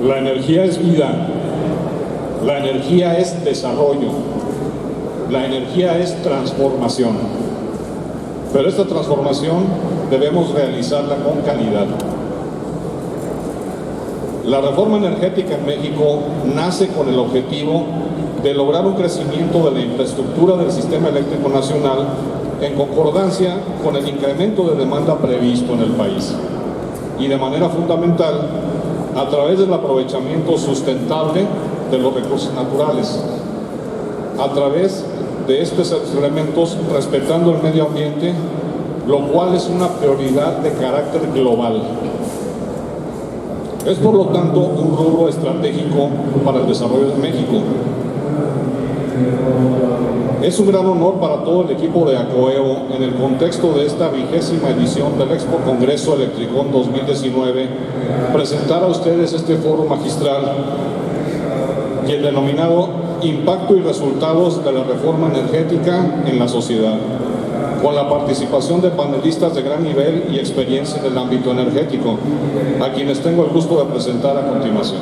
La energía es vida, la energía es desarrollo, la energía es transformación. Pero esta transformación debemos realizarla con calidad. La reforma energética en México nace con el objetivo de lograr un crecimiento de la infraestructura del sistema eléctrico nacional en concordancia con el incremento de demanda previsto en el país y de manera fundamental a través del aprovechamiento sustentable de los recursos naturales, a través de estos elementos respetando el medio ambiente, lo cual es una prioridad de carácter global. Es por lo tanto un rubro estratégico para el desarrollo de México. Es un gran honor para todo el equipo de ACOEO en el contexto de esta 20ª edición del Expo Congreso Electricón 2019 presentar a ustedes este foro magistral y el denominado Impacto y resultados de la reforma energética en la sociedad, con la participación de panelistas de gran nivel y experiencia en el ámbito energético, a quienes tengo el gusto de presentar a continuación.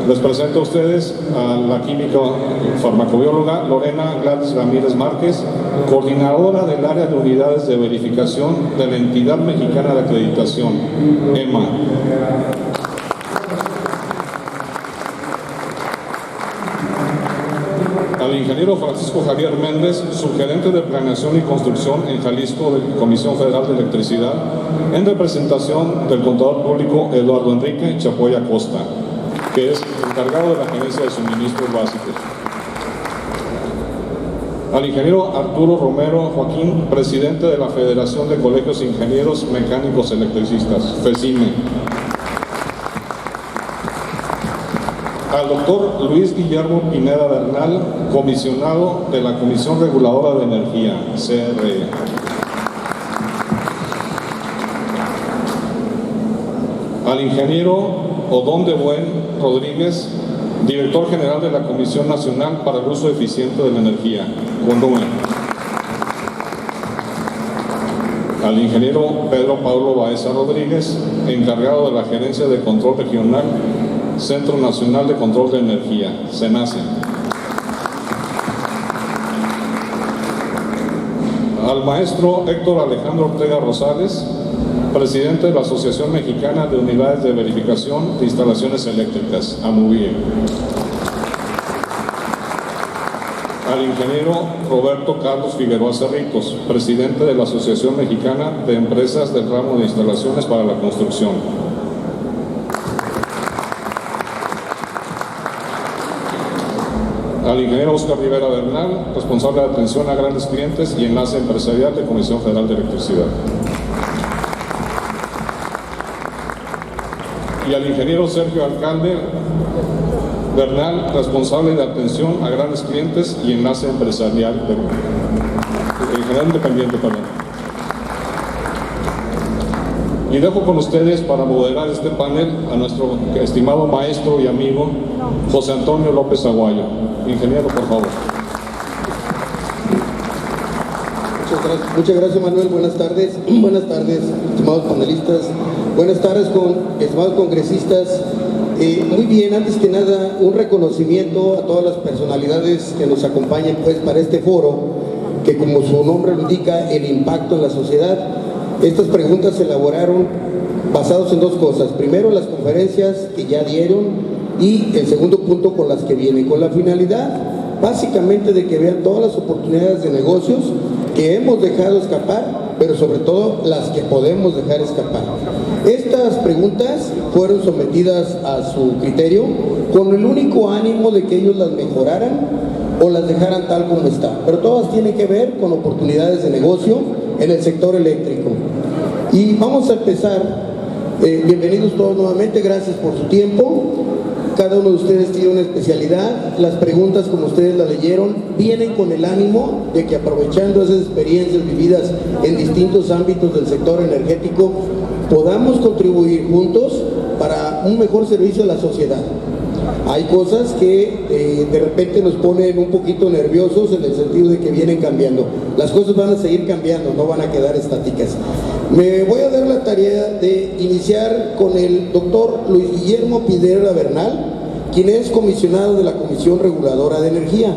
Les presento a ustedes a la química farmacobióloga Lorena Gladys Ramírez Márquez, coordinadora del área de unidades de verificación de la Entidad Mexicana de Acreditación, EMA. Al ingeniero Francisco Javier Méndez, subgerente de Planeación y Construcción en Jalisco de Comisión Federal de Electricidad, en representación del contador público Eduardo Enrique Chapoy Acosta, que es encargado de la Gerencia de Suministros Básicos. Al ingeniero Arturo Romero Joaquín, presidente de la Federación de Colegios Ingenieros Mecánicos Electricistas, FECIME. Al doctor Luis Guillermo Pineda Bernal, comisionado de la Comisión Reguladora de Energía, CRE. Al ingeniero Odón de Buen Rodríguez, director general de la Comisión Nacional para el Uso Eficiente de la Energía, CONUE. Al ingeniero Pedro Pablo Baeza Rodríguez, encargado de la Gerencia de Control Regional, Centro Nacional de Control de Energía, CENACE. Al maestro Héctor Alejandro Ortega Rosales, presidente de la Asociación Mexicana de Unidades de Verificación de Instalaciones Eléctricas, AMUVIE. Al ingeniero Roberto Carlos Figueroa Cerritos, presidente de la Asociación Mexicana de Empresas del Ramo de Instalaciones para la Construcción. Al ingeniero Oscar Rivera Bernal, responsable de atención a grandes clientes y enlace empresarial de Comisión Federal de Electricidad. Y al ingeniero Sergio Alcalde Bernal, responsable de atención a grandes clientes y enlace empresarial independiente. Y dejo con ustedes para moderar este panel a nuestro estimado maestro y amigo José Antonio López Aguayo. Ingeniero, por favor. Muchas gracias, Manuel. Buenas tardes, estimados panelistas. Buenas tardes, estimados congresistas. Muy bien, antes que nada, un reconocimiento a todas las personalidades que nos acompañan pues para este foro, que como su nombre lo indica, el impacto en la sociedad. Estas preguntas se elaboraron basados en dos cosas. Primero, las conferencias que ya dieron, y el segundo punto con las que vienen, con la finalidad básicamente de que vean todas las oportunidades de negocios que hemos dejado escapar, pero sobre todo las que podemos dejar escapar. Estas preguntas fueron sometidas a su criterio con el único ánimo de que ellos las mejoraran o las dejaran tal como está, pero todas tienen que ver con oportunidades de negocio en el sector eléctrico. Y vamos a empezar. Bienvenidos todos nuevamente, gracias por su tiempo. Cada uno de ustedes tiene una especialidad. Las preguntas, como ustedes la leyeron, vienen con el ánimo de que, aprovechando esas experiencias vividas en distintos ámbitos del sector energético, podamos contribuir juntos para un mejor servicio a la sociedad. Hay cosas que de repente nos ponen un poquito nerviosos en el sentido de que vienen cambiando. Las cosas van a seguir cambiando, no van a quedar estáticas. Me voy a dar la tarea gustaría de iniciar con el doctor Luis Guillermo Piedra Bernal, quien es comisionado de la Comisión Reguladora de Energía.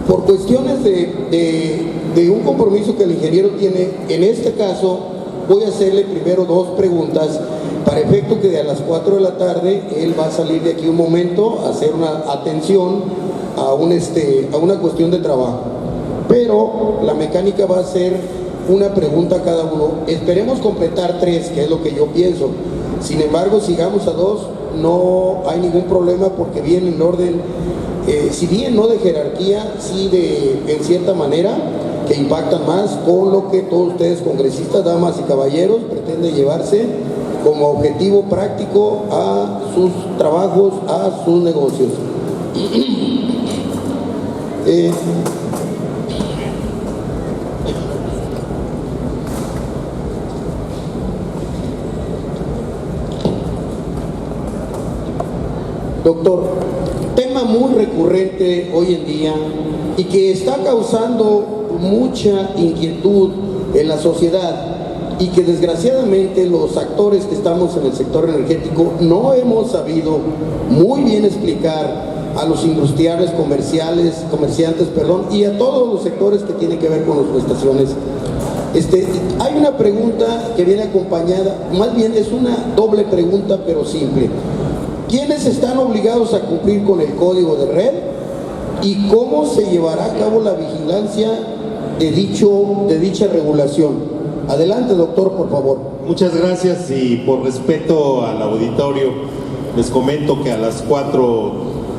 Por cuestiones de un compromiso que el ingeniero tiene, en este caso voy a hacerle primero dos preguntas para efecto que a las 4 de la tarde él va a salir de aquí un momento a hacer una atención a una cuestión de trabajo. Pero la mecánica va a ser una pregunta a cada uno. Esperemos completar 3, que es lo que yo pienso. Sin embargo, sigamos a 2, no hay ningún problema porque viene en orden, si bien no de jerarquía, sí en cierta manera, que impactan más con lo que todos ustedes, congresistas, damas y caballeros, pretenden llevarse como objetivo práctico a sus trabajos, a sus negocios. Doctor, tema muy recurrente hoy en día y que está causando mucha inquietud en la sociedad y que desgraciadamente los actores que estamos en el sector energético no hemos sabido muy bien explicar a los industriales, comerciantes, y a todos los sectores que tienen que ver con las prestaciones. Hay una pregunta que viene acompañada, más bien es una doble pregunta pero simple. ¿Quiénes están obligados a cumplir con el código de red y cómo se llevará a cabo la vigilancia de dicha regulación? Adelante, doctor, por favor. Muchas gracias y por respeto al auditorio les comento que a las 4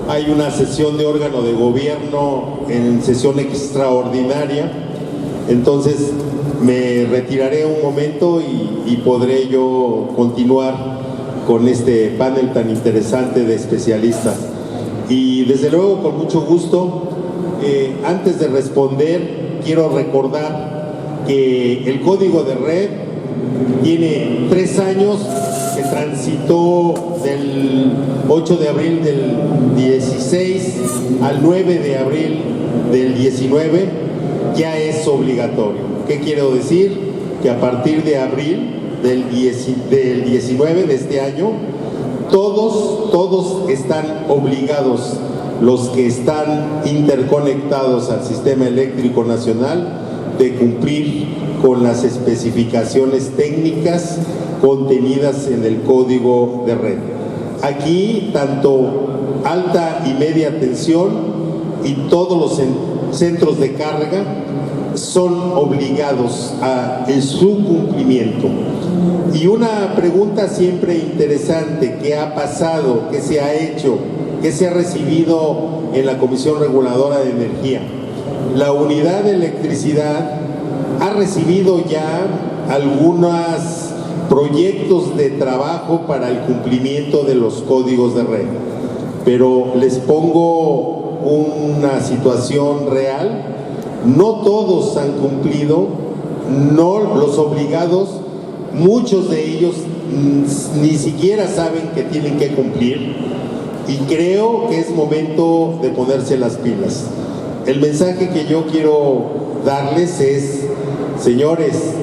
hay una sesión de órgano de gobierno en sesión extraordinaria, entonces me retiraré un momento y podré yo continuar con este panel tan interesante de especialistas. Y desde luego con mucho gusto, antes de responder, quiero recordar que el código de red tiene 3 años, que transitó del 8 de abril del 16 al 9 de abril del 19, ya es obligatorio. ¿Qué quiero decir? Que a partir de abril del 19 de este año, todos están obligados, los que están interconectados al sistema eléctrico nacional, de cumplir con las especificaciones técnicas contenidas en el código de red. Aquí, tanto alta y media tensión y todos los centros de carga son obligados en su cumplimiento. Y una pregunta siempre interesante: ¿qué ha pasado? ¿Qué se ha hecho? ¿Qué se ha recibido en la Comisión Reguladora de Energía? La unidad de electricidad ha recibido ya algunos proyectos de trabajo para el cumplimiento de los códigos de red, pero les pongo una situación real: no todos han cumplido, no los obligados, muchos de ellos ni siquiera saben que tienen que cumplir, y creo que es momento de ponerse las pilas. El mensaje que yo quiero darles es: señores,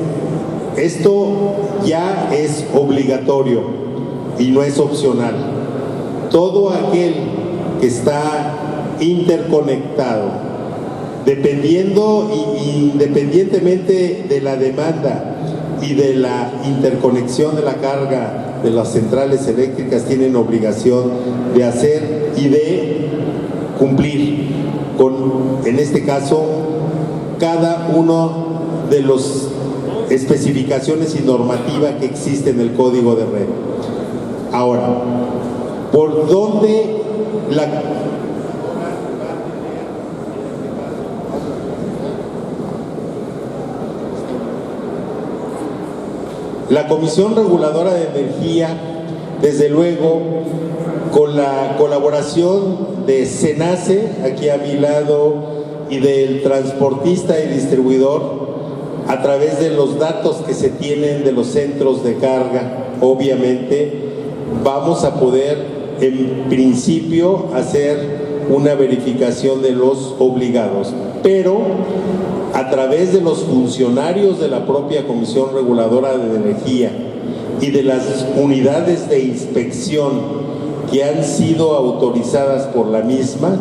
esto ya es obligatorio y no es opcional. Todo aquel que está interconectado, dependiendo independientemente de la demanda y de la interconexión de la carga de las centrales eléctricas, tienen obligación de hacer y de cumplir con, en este caso, cada uno de las especificaciones y normativa que existe en el código de red. Ahora, ¿por dónde la Comisión Reguladora de Energía, desde luego, con la colaboración de CENACE, aquí a mi lado, y del transportista y distribuidor, a través de los datos que se tienen de los centros de carga, obviamente, vamos a poder, en principio, hacer una verificación de los obligados. Pero a través de los funcionarios de la propia Comisión Reguladora de Energía y de las unidades de inspección que han sido autorizadas por la misma,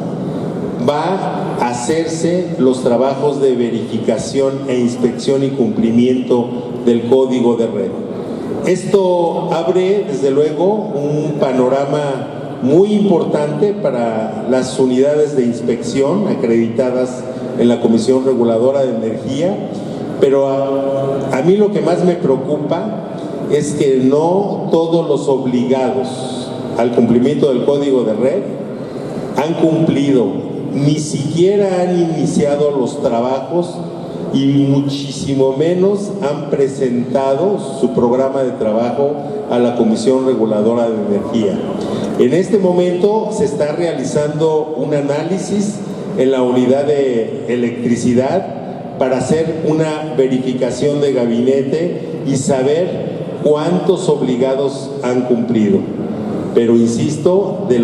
va a hacerse los trabajos de verificación e inspección y cumplimiento del código de red. Esto abre, desde luego, un panorama muy importante para las unidades de inspección acreditadas en la Comisión Reguladora de Energía, pero a mí lo que más me preocupa es que no todos los obligados al cumplimiento del código de red han cumplido, ni siquiera han iniciado los trabajos y muchísimo menos han presentado su programa de trabajo a la Comisión Reguladora de Energía. En este momento se está realizando un análisis en la unidad de electricidad para hacer una verificación de gabinete y saber cuántos obligados han cumplido. Pero insisto, de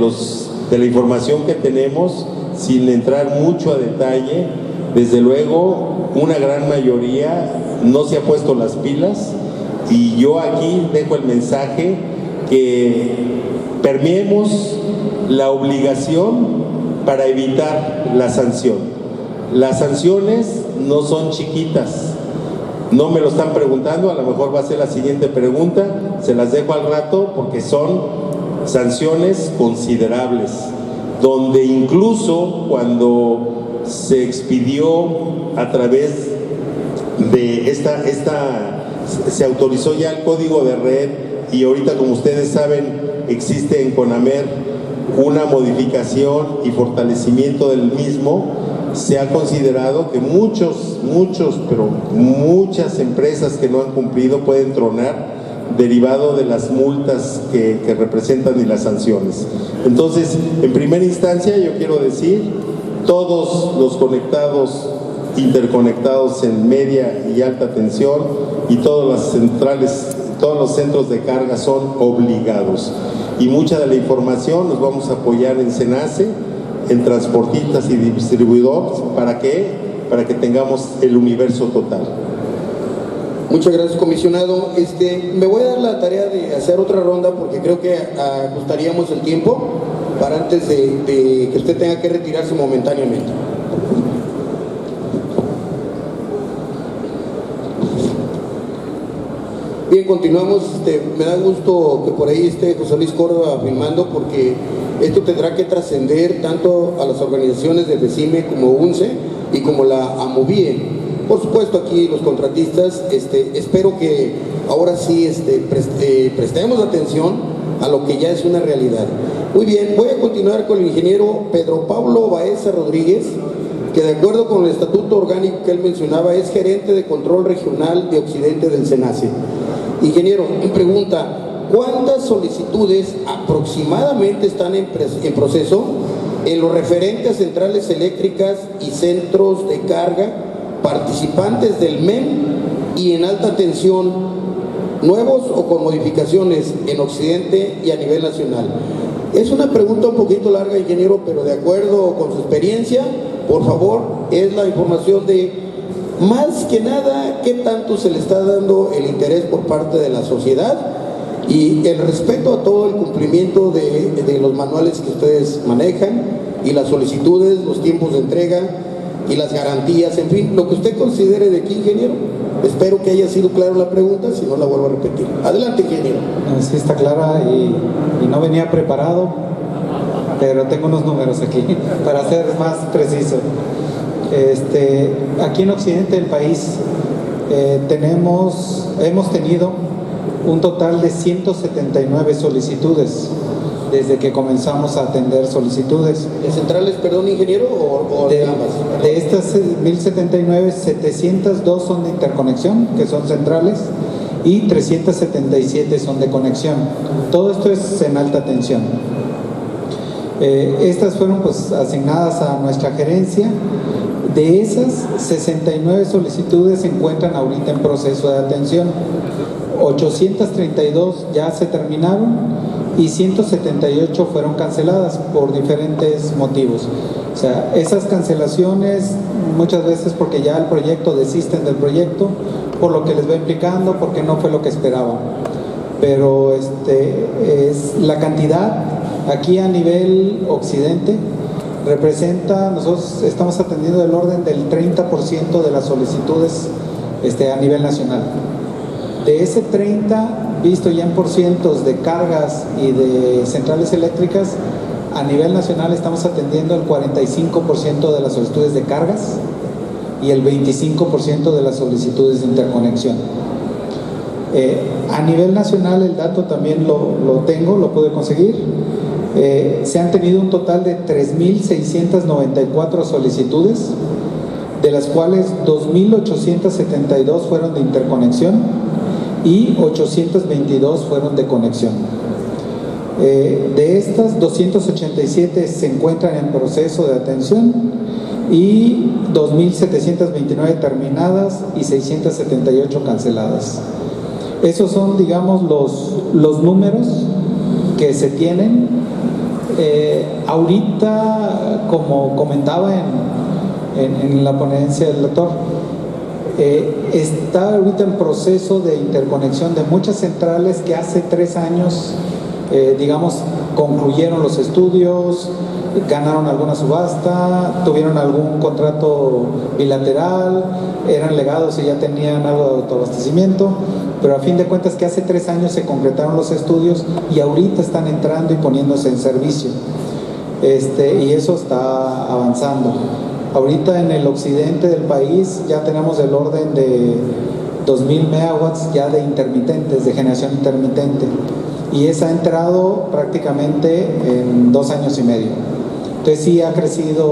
la información que tenemos, sin entrar mucho a detalle, desde luego una gran mayoría no se ha puesto las pilas, y yo aquí dejo el mensaje que permeemos la obligación para evitar la sanción. Las sanciones no son chiquitas, no me lo están preguntando, a lo mejor va a ser la siguiente pregunta, se las dejo al rato, porque son sanciones considerables, donde incluso cuando se expidió a través de se autorizó ya el código de red, y ahorita, como ustedes saben, existe en CONAMER una modificación y fortalecimiento del mismo. Se ha considerado que muchas empresas que no han cumplido pueden tronar derivado de las multas que representan y las sanciones. Entonces, en primera instancia, yo quiero decir, todos los conectados, interconectados en media y alta tensión, y todas las centrales, todos los centros de carga son obligados. Y mucha de la información nos vamos a apoyar en SENACE, en transportistas y distribuidores, ¿para qué? Para que tengamos el universo total. Muchas gracias, comisionado. Me voy a dar la tarea de hacer otra ronda, porque creo que ajustaríamos el tiempo para antes de que usted tenga que retirarse momentáneamente. Bien, continuamos. Me da gusto que por ahí esté José Luis Córdoba filmando, porque esto tendrá que trascender tanto a las organizaciones de FECIME como UNCE y como la AMOVIE. Por supuesto, aquí los contratistas, espero que ahora sí prestemos atención a lo que ya es una realidad. Muy bien, voy a continuar con el ingeniero Pedro Pablo Baeza Rodríguez, que de acuerdo con el estatuto orgánico que él mencionaba, es gerente de control regional de Occidente del SENACE. Ingeniero, mi pregunta: ¿cuántas solicitudes aproximadamente están en proceso en lo referente a centrales eléctricas y centros de carga participantes del MEM y en alta tensión, nuevos o con modificaciones en Occidente y a nivel nacional? Es una pregunta un poquito larga, ingeniero, pero de acuerdo con su experiencia, por favor, es la información de, más que nada, qué tanto se le está dando el interés por parte de la sociedad y el respeto a todo el cumplimiento de los manuales que ustedes manejan, y las solicitudes, los tiempos de entrega y las garantías, en fin, lo que usted considere de aquí, ingeniero. Espero que haya sido clara la pregunta, si no la vuelvo a repetir. Adelante, ingeniero. Sí, está clara, y no venía preparado, pero tengo unos números aquí para ser más preciso. Aquí en Occidente del país hemos tenido un total de 179 solicitudes desde que comenzamos a atender solicitudes. ¿De centrales, perdón, ingeniero, o de ambas? De estas 1079, 702 son de interconexión, que son centrales, y 377 son de conexión. Todo esto es en alta tensión. Estas fueron pues asignadas a nuestra gerencia. De esas, 69 solicitudes se encuentran ahorita en proceso de atención. 832 ya se terminaron y 178 fueron canceladas por diferentes motivos. O sea, esas cancelaciones muchas veces porque ya el proyecto, desisten del proyecto, por lo que les va implicando, porque no fue lo que esperaban. Pero es la cantidad aquí a nivel occidente representa, nosotros estamos atendiendo del orden del 30% de las solicitudes a nivel nacional. De ese 30, visto ya en porcientos de cargas y de centrales eléctricas, a nivel nacional estamos atendiendo el 45% de las solicitudes de cargas y el 25% de las solicitudes de interconexión. A nivel nacional el dato también lo tengo, lo pude conseguir. Se han tenido un total de 3.694 solicitudes, de las cuales 2.872 fueron de interconexión y 822 fueron de conexión. De estas, 287 se encuentran en proceso de atención y 2.729 terminadas y 678 canceladas. Esos son, digamos, los números que se tienen. Ahorita, como comentaba en la ponencia del doctor, está ahorita en proceso de interconexión de muchas centrales que hace 3 años, digamos, concluyeron los estudios, ganaron alguna subasta, tuvieron algún contrato bilateral, eran legados y ya tenían algo de autoabastecimiento, pero a fin de cuentas que hace 3 años se concretaron los estudios y ahorita están entrando y poniéndose en servicio, y eso está avanzando. Ahorita en el occidente del país ya tenemos el orden de 2.000 megawatts ya de intermitentes, de generación intermitente, y esa ha entrado prácticamente en 2 años y medio. Entonces sí ha crecido,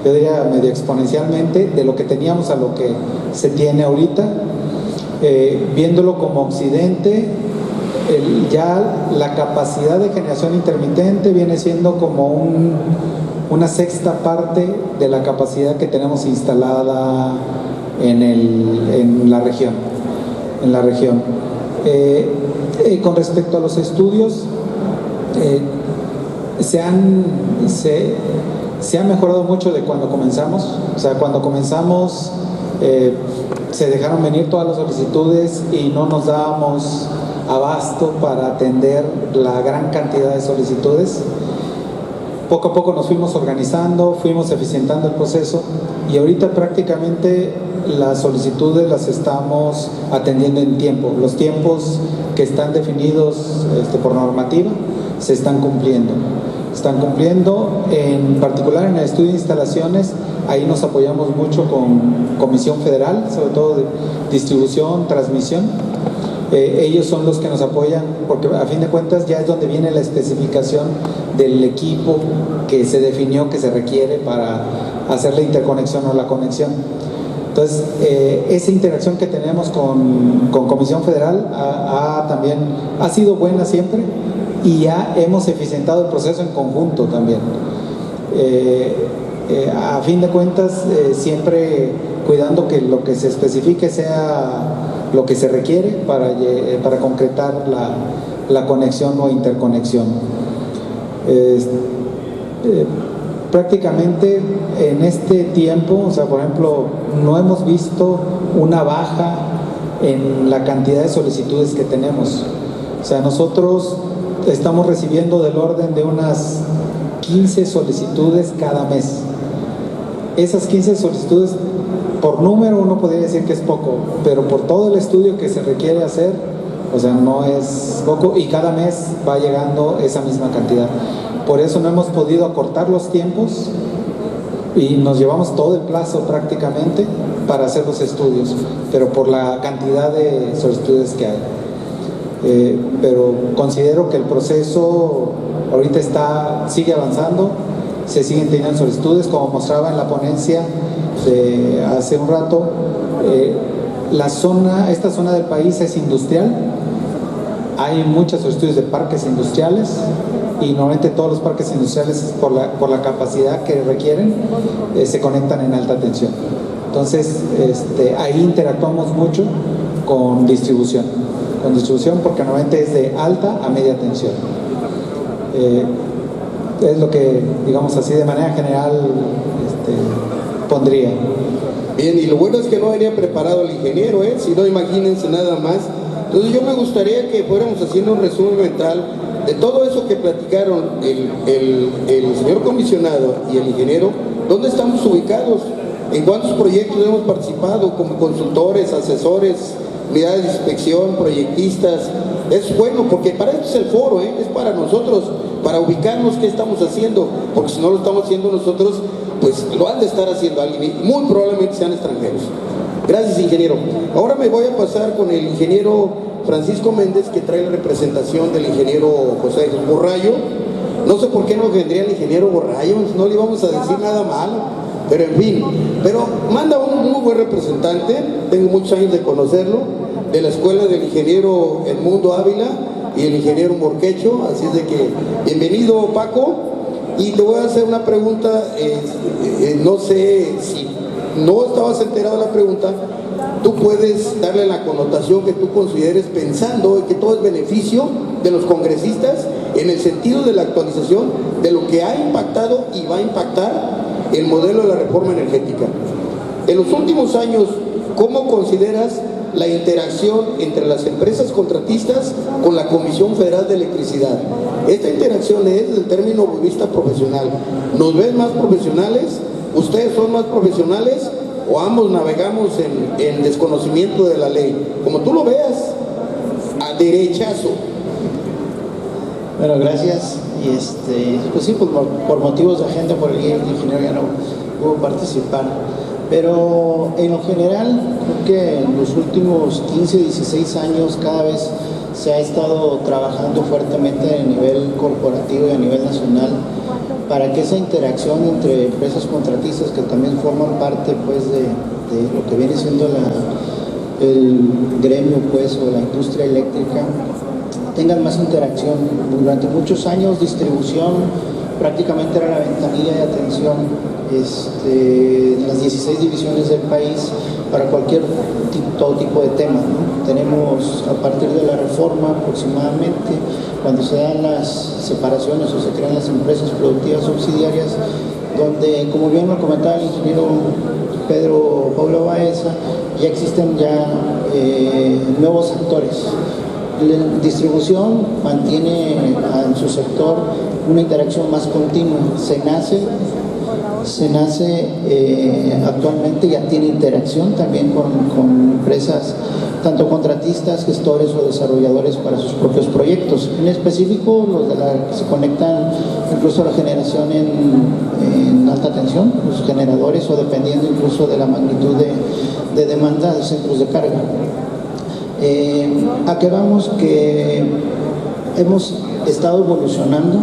yo diría medio exponencialmente de lo que teníamos a lo que se tiene ahorita. Viéndolo como occidente, ya la capacidad de generación intermitente viene siendo como una sexta parte de la capacidad que tenemos instalada en la región. Con respecto a los estudios, se ha mejorado mucho de cuando comenzamos. O sea, cuando comenzamos se dejaron venir todas las solicitudes y no nos dábamos abasto para atender la gran cantidad de solicitudes. Poco a poco nos fuimos organizando, fuimos eficientando el proceso y ahorita prácticamente las solicitudes las estamos atendiendo en tiempo. Los tiempos que están definidos por normativa se están cumpliendo. En particular en el estudio de instalaciones, ahí nos apoyamos mucho con Comisión Federal, sobre todo de distribución, transmisión. Ellos son los que nos apoyan porque a fin de cuentas ya es donde viene la especificación del equipo que se definió que se requiere para hacer la interconexión o la conexión. Entonces, esa interacción que tenemos con Comisión Federal también ha sido buena siempre y ya hemos eficientado el proceso en conjunto también. A fin de cuentas, siempre cuidando que lo que se especifique sea lo que se requiere para concretar la conexión o interconexión. Prácticamente en este tiempo, o sea, por ejemplo, no hemos visto una baja en la cantidad de solicitudes que tenemos. O sea, nosotros estamos recibiendo del orden de unas 15 solicitudes cada mes. Esas 15 solicitudes, por número uno podría decir que es poco, pero por todo el estudio que se requiere hacer, o sea, no es poco y cada mes va llegando esa misma cantidad. Por eso no hemos podido acortar los tiempos y nos llevamos todo el plazo prácticamente para hacer los estudios, pero por la cantidad de solicitudes que hay. Pero considero que el proceso ahorita sigue avanzando, se siguen teniendo solicitudes, como mostraba en la ponencia de hace un rato. Esta zona del país es industrial, hay muchas solicitudes de parques industriales y normalmente todos los parques industriales por la capacidad que requieren se conectan en alta tensión. Entonces ahí interactuamos mucho con distribución. con distribución, porque normalmente es de alta a media tensión. Es lo que, digamos así, de manera general pondría. Bien, y lo bueno es que no venía preparado el ingeniero, si no, imagínense nada más. Entonces yo me gustaría que fuéramos haciendo un resumen mental de todo eso que platicaron el señor comisionado y el ingeniero. ¿Dónde estamos ubicados? ¿En cuántos proyectos hemos participado como consultores, asesores, unidades de inspección, proyectistas? Es bueno, porque para esto es el foro, es para nosotros, para ubicarnos qué estamos haciendo, porque si no lo estamos haciendo nosotros, pues lo han de estar haciendo alguien, y muy probablemente sean extranjeros. Gracias, ingeniero. Ahora me voy a pasar con el ingeniero Francisco Méndez, que trae la representación del ingeniero José Borrayo. No sé por qué no vendría el ingeniero Borrayo, no le íbamos a decir nada malo, pero en fin. Pero manda un muy buen representante, tengo muchos años de conocerlo, de la escuela del ingeniero Edmundo Ávila y el ingeniero Morquecho, así es de que bienvenido, Paco. Y te voy a hacer una pregunta, no sé si no estabas enterado de la pregunta, tú puedes darle la connotación que tú consideres, pensando que todo es beneficio de los congresistas en el sentido de la actualización de lo que ha impactado y va a impactar el modelo de la reforma energética. En los últimos años, ¿cómo consideras la interacción entre las empresas contratistas con la Comisión Federal de Electricidad? Esta interacción es desde el término de vista profesional. ¿Nos ven más profesionales? ¿Ustedes son más profesionales? ¿O ambos navegamos en desconocimiento de la ley? Como tú lo veas, a derechazo. Bueno, gracias. Y pues sí, pues por motivos de agenda, por el día el ingeniero ya no pudo participar. Pero en lo general, creo que en los últimos 15, 16 años cada vez se ha estado trabajando fuertemente a nivel corporativo y a nivel nacional para que esa interacción entre empresas contratistas, que también forman parte pues de lo que viene siendo el gremio pues, o la industria eléctrica, tengan más interacción. Durante muchos años distribución prácticamente era la ventanilla de atención en las 16 divisiones del país para todo tipo de temas, ¿no? Tenemos, a partir de la reforma aproximadamente, cuando se dan las separaciones o se crean las empresas productivas subsidiarias, donde, como bien lo comentaba el ingeniero Pedro Pablo Baeza, ya existen nuevos actores. La distribución mantiene en su sector una interacción más continua. Se nace actualmente, ya tiene interacción también con empresas, tanto contratistas, gestores o desarrolladores para sus propios proyectos. En específico, los de que se conectan incluso a la generación en alta tensión, los generadores, o dependiendo incluso de la magnitud de demanda de centros de carga. ¿A qué vamos? Que hemos estado evolucionando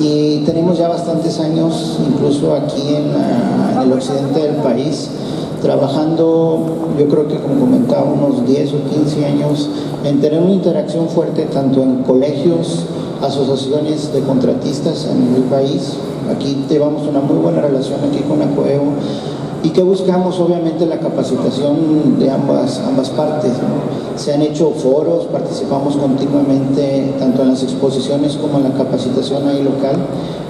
y tenemos ya bastantes años, incluso aquí en el occidente del país, trabajando, yo creo que como comentaba, unos 10 o 15 años en tener una interacción fuerte tanto en colegios, asociaciones de contratistas en el país. Aquí llevamos una muy buena relación aquí con ACOEO, y que buscamos obviamente la capacitación de ambas partes, ¿no? Se han hecho foros, participamos continuamente tanto en las exposiciones como en la capacitación ahí local,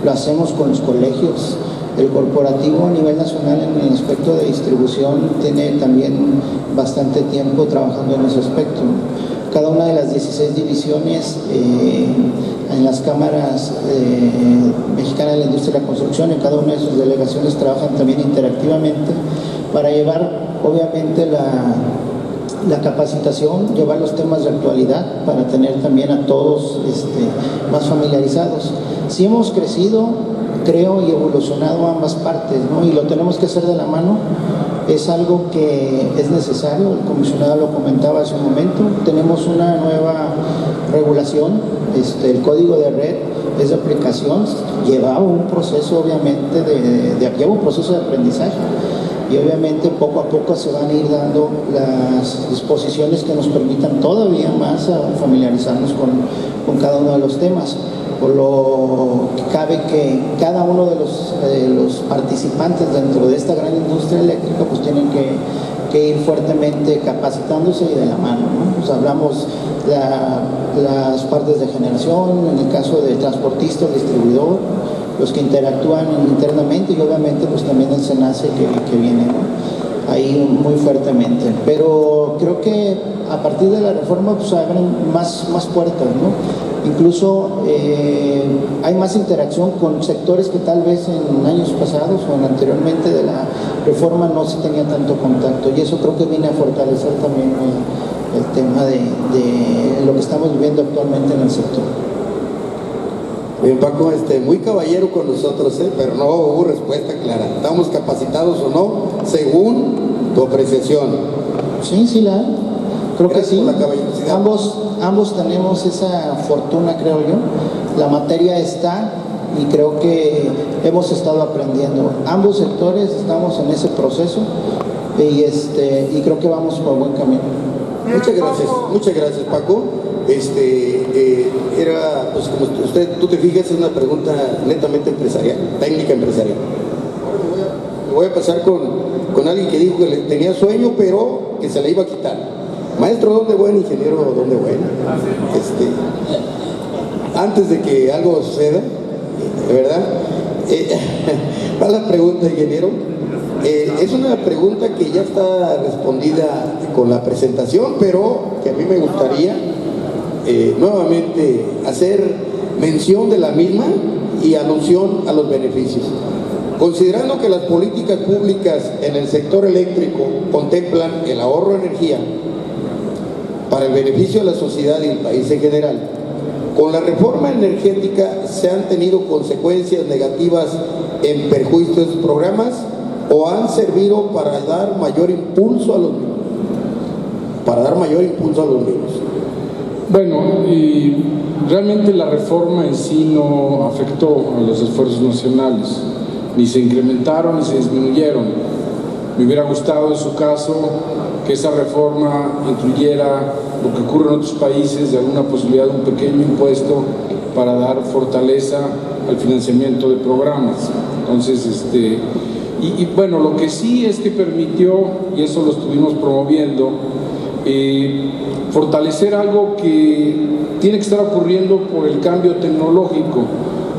lo hacemos con los colegios. El corporativo a nivel nacional en el aspecto de distribución tiene también bastante tiempo trabajando en ese aspecto. Cada una de las 16 divisiones en las cámaras mexicanas de la industria de la construcción, en cada una de sus delegaciones trabajan también interactivamente para llevar obviamente la capacitación, llevar los temas de actualidad para tener también a todos más familiarizados. Sí hemos crecido, creo, y evolucionado ambas partes, ¿no? Y lo tenemos que hacer de la mano. Es algo que es necesario, el comisionado lo comentaba hace un momento. Tenemos una nueva regulación, el código de red es de aplicación, lleva un proceso obviamente lleva un proceso de aprendizaje, y obviamente poco a poco se van a ir dando las disposiciones que nos permitan todavía más familiarizarnos con cada uno de los temas. Por lo que cabe que cada uno de los participantes dentro de esta gran industria eléctrica pues tienen que que ir fuertemente capacitándose y de la mano, ¿no? Pues hablamos las partes de generación, en el caso de transportista, distribuidor, los que interactúan internamente y obviamente pues también el SENACE que viene, ¿no? Ahí muy fuertemente. Pero creo que a partir de la reforma pues abren más puertas, ¿no? Incluso hay más interacción con sectores que tal vez en años pasados o anteriormente de la reforma no se tenía tanto contacto, y eso creo que viene a fortalecer también el tema de lo que estamos viviendo actualmente en el sector. Bien, Paco, muy caballero con nosotros, pero no hubo respuesta clara. ¿Estamos capacitados o no? Según tu apreciación. Sí, la hay. Creo Gracias que sí. por la caballerosidad. Ambos tenemos esa fortuna, creo yo. La materia está y creo que hemos estado aprendiendo. Ambos sectores estamos en ese proceso y creo que vamos por buen camino. Muchas gracias, Paco. Era, pues como tú te fijas, es una pregunta netamente empresarial, técnica empresarial. Ahora me voy a pasar con alguien que dijo que tenía sueño, pero que se le iba a quitar. Maestro, ¿dónde bueno? Ingeniero, ¿dónde bueno? Antes de que algo suceda, ¿verdad? Va la pregunta, ingeniero. Es una pregunta que ya está respondida con la presentación, pero que a mí me gustaría nuevamente hacer mención de la misma y alusión a los beneficios. Considerando que las políticas públicas en el sector eléctrico contemplan el ahorro de energía para el beneficio de la sociedad y el país en general, con la reforma energética se han tenido consecuencias negativas en perjuicio de sus programas o han servido para dar mayor impulso a los mismos. Bueno, y realmente la reforma en sí no afectó a los esfuerzos nacionales, ni se incrementaron ni se disminuyeron. Me hubiera gustado en su caso que esa reforma incluyera lo que ocurre en otros países, de alguna posibilidad de un pequeño impuesto para dar fortaleza al financiamiento de programas. Entonces, bueno, lo que sí es que permitió, y eso lo estuvimos promoviendo, fortalecer algo que tiene que estar ocurriendo por el cambio tecnológico,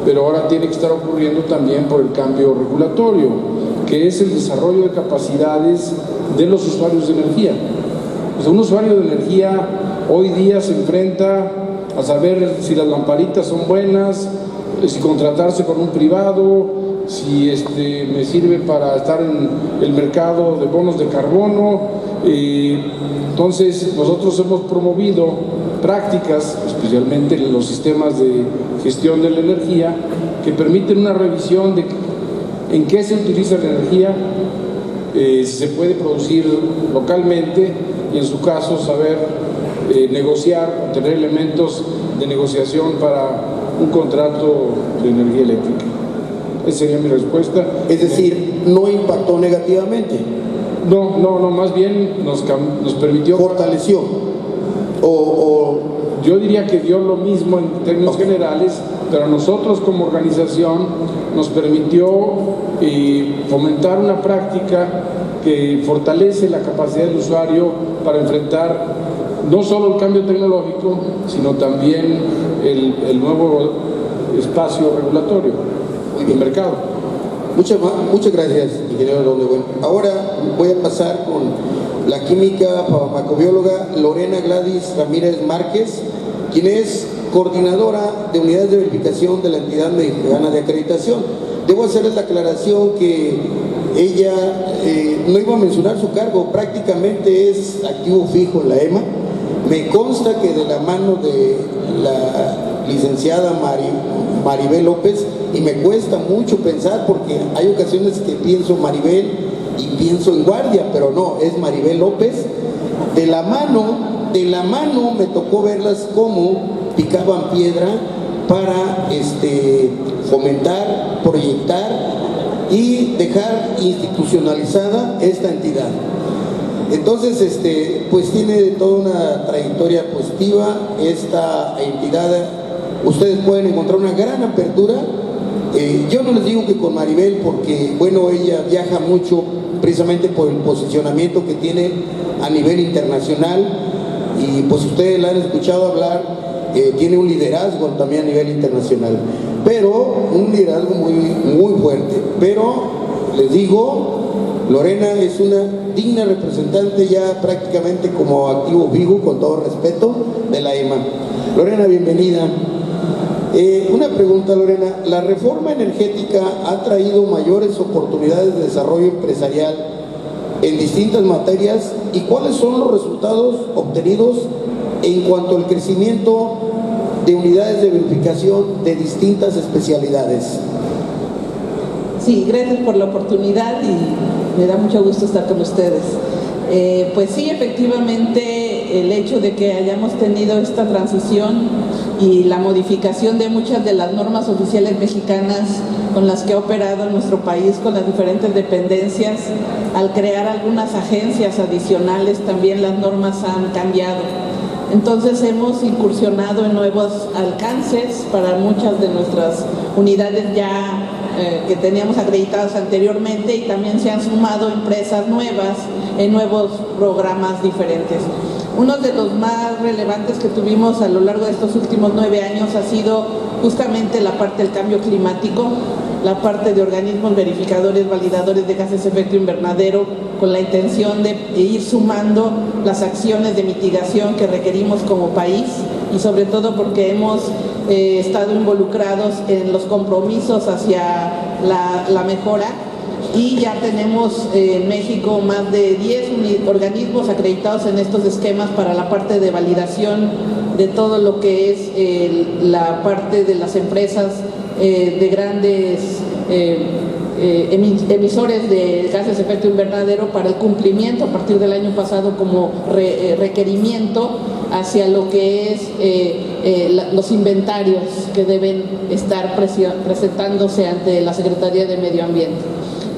pero ahora tiene que estar ocurriendo también por el cambio regulatorio, que es el desarrollo de capacidades de los usuarios de energía. Pues un usuario de energía hoy día se enfrenta a saber si las lamparitas son buenas, si contratarse con un privado, si me sirve para estar en el mercado de bonos de carbono. Entonces nosotros hemos promovido prácticas, especialmente en los sistemas de gestión de la energía, que permiten una revisión de en qué se utiliza la energía, si se puede producir localmente y en su caso saber negociar, tener elementos de negociación para un contrato de energía eléctrica. Esa sería mi respuesta. Es decir, no impactó negativamente. No, más bien nos permitió... Fortaleció. Yo diría que dio lo mismo en términos generales, pero a nosotros como organización nos permitió fomentar una práctica que fortalece la capacidad del usuario para enfrentar no solo el cambio tecnológico, sino también el nuevo espacio regulatorio del mercado. Muchas gracias, ingeniero Donde Bueno. Ahora voy a pasar con la química farmacobióloga Lorena Gladys Ramírez Márquez, quien es coordinadora de unidades de verificación de la entidad mexicana de acreditación. Debo hacerles la aclaración que ella no iba a mencionar su cargo, prácticamente es activo fijo en la EMA. Me consta que de la mano de la licenciada Maribel López, y me cuesta mucho pensar porque hay ocasiones que pienso Maribel y pienso en guardia, pero no, es Maribel López. De la mano me tocó verlas cómo picaban piedra para fomentar, proyectar y dejar institucionalizada esta entidad. Entonces, pues tiene toda una trayectoria positiva esta entidad. Ustedes pueden encontrar una gran apertura. Yo no les digo que con Maribel, porque bueno, ella viaja mucho precisamente por el posicionamiento que tiene a nivel internacional, y pues ustedes la han escuchado hablar, tiene un liderazgo también a nivel internacional, pero un liderazgo muy fuerte. Pero les digo, Lorena es una digna representante ya prácticamente como activo fijo, con todo respeto, de la EMA. Lorena, bienvenida. Una pregunta, Lorena, ¿la reforma energética ha traído mayores oportunidades de desarrollo empresarial en distintas materias, y cuáles son los resultados obtenidos en cuanto al crecimiento de unidades de verificación de distintas especialidades? Sí, gracias por la oportunidad y me da mucho gusto estar con ustedes. Pues sí, efectivamente, el hecho de que hayamos tenido esta transición y la modificación de muchas de las normas oficiales mexicanas con las que ha operado nuestro país, con las diferentes dependencias, al crear algunas agencias adicionales, también las normas han cambiado. Entonces hemos incursionado en nuevos alcances para muchas de nuestras unidades ya que teníamos acreditadas anteriormente, y también se han sumado empresas nuevas en nuevos programas diferentes. Uno de los más relevantes que tuvimos a lo largo de estos últimos 9 años ha sido justamente la parte del cambio climático, la parte de organismos verificadores, validadores de gases de efecto invernadero, con la intención de ir sumando las acciones de mitigación que requerimos como país, y sobre todo porque hemos estado involucrados en los compromisos hacia la mejora, y ya tenemos en México más de 10 organismos acreditados en estos esquemas para la parte de validación de todo lo que es la parte de las empresas de grandes emisores de gases de efecto invernadero, para el cumplimiento a partir del año pasado como requerimiento hacia lo que es los inventarios que deben estar presentándose ante la Secretaría de Medio Ambiente.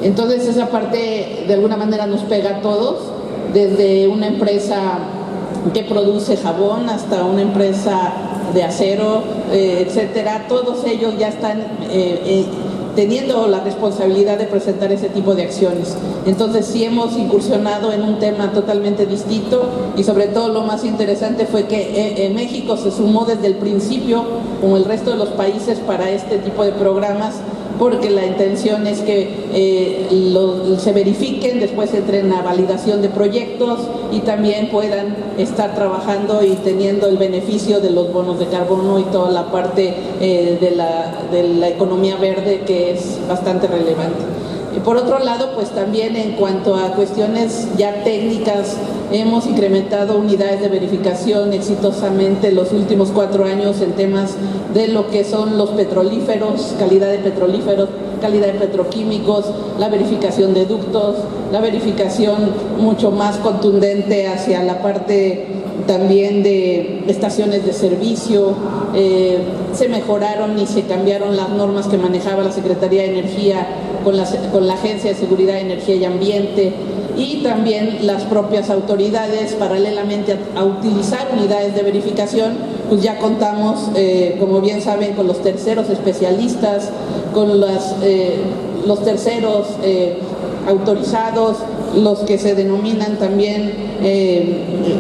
Entonces esa parte de alguna manera nos pega a todos, desde una empresa que produce jabón hasta una empresa de acero, etcétera. Todos ellos ya están teniendo la responsabilidad de presentar ese tipo de acciones. Entonces sí hemos incursionado en un tema totalmente distinto, y sobre todo lo más interesante fue que México se sumó desde el principio, como el resto de los países, para este tipo de programas, porque la intención es que se verifiquen, después entren a validación de proyectos y también puedan estar trabajando y teniendo el beneficio de los bonos de carbono y toda la parte de la economía verde, que es bastante relevante. Y por otro lado, pues también en cuanto a cuestiones ya técnicas, hemos incrementado unidades de verificación exitosamente los últimos 4 años en temas de lo que son los petrolíferos, calidad de petrolíferos, calidad de petroquímicos, la verificación de ductos, la verificación mucho más contundente hacia la parte también de estaciones de servicio. Se mejoraron y se cambiaron las normas que manejaba la Secretaría de Energía con la Agencia de Seguridad de Energía y Ambiente, y también las propias autoridades, paralelamente a utilizar unidades de verificación, pues ya contamos, como bien saben, con los terceros especialistas, con los terceros autorizados, los que se denominan también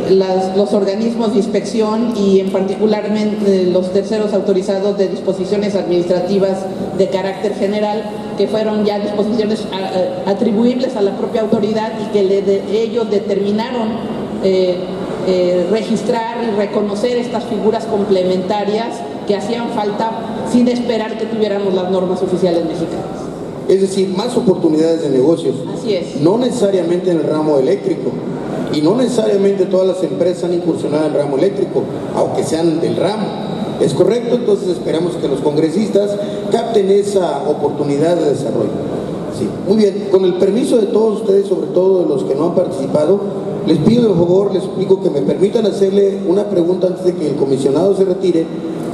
los organismos de inspección, y en particular los terceros autorizados de disposiciones administrativas de carácter general, que fueron ya disposiciones atribuibles a la propia autoridad, y que ellos determinaron registrar y reconocer estas figuras complementarias que hacían falta sin esperar que tuviéramos las normas oficiales mexicanas. Es decir, más oportunidades de negocios. Así es. No necesariamente en el ramo eléctrico, y no necesariamente todas las empresas han incursionado en el ramo eléctrico, aunque sean del ramo. ¿Es correcto? Entonces esperamos que los congresistas capten esa oportunidad de desarrollo. Sí, muy bien. Con el permiso de todos ustedes, sobre todo de los que no han participado, les pido de favor, les explico, que me permitan hacerle una pregunta antes de que el comisionado se retire,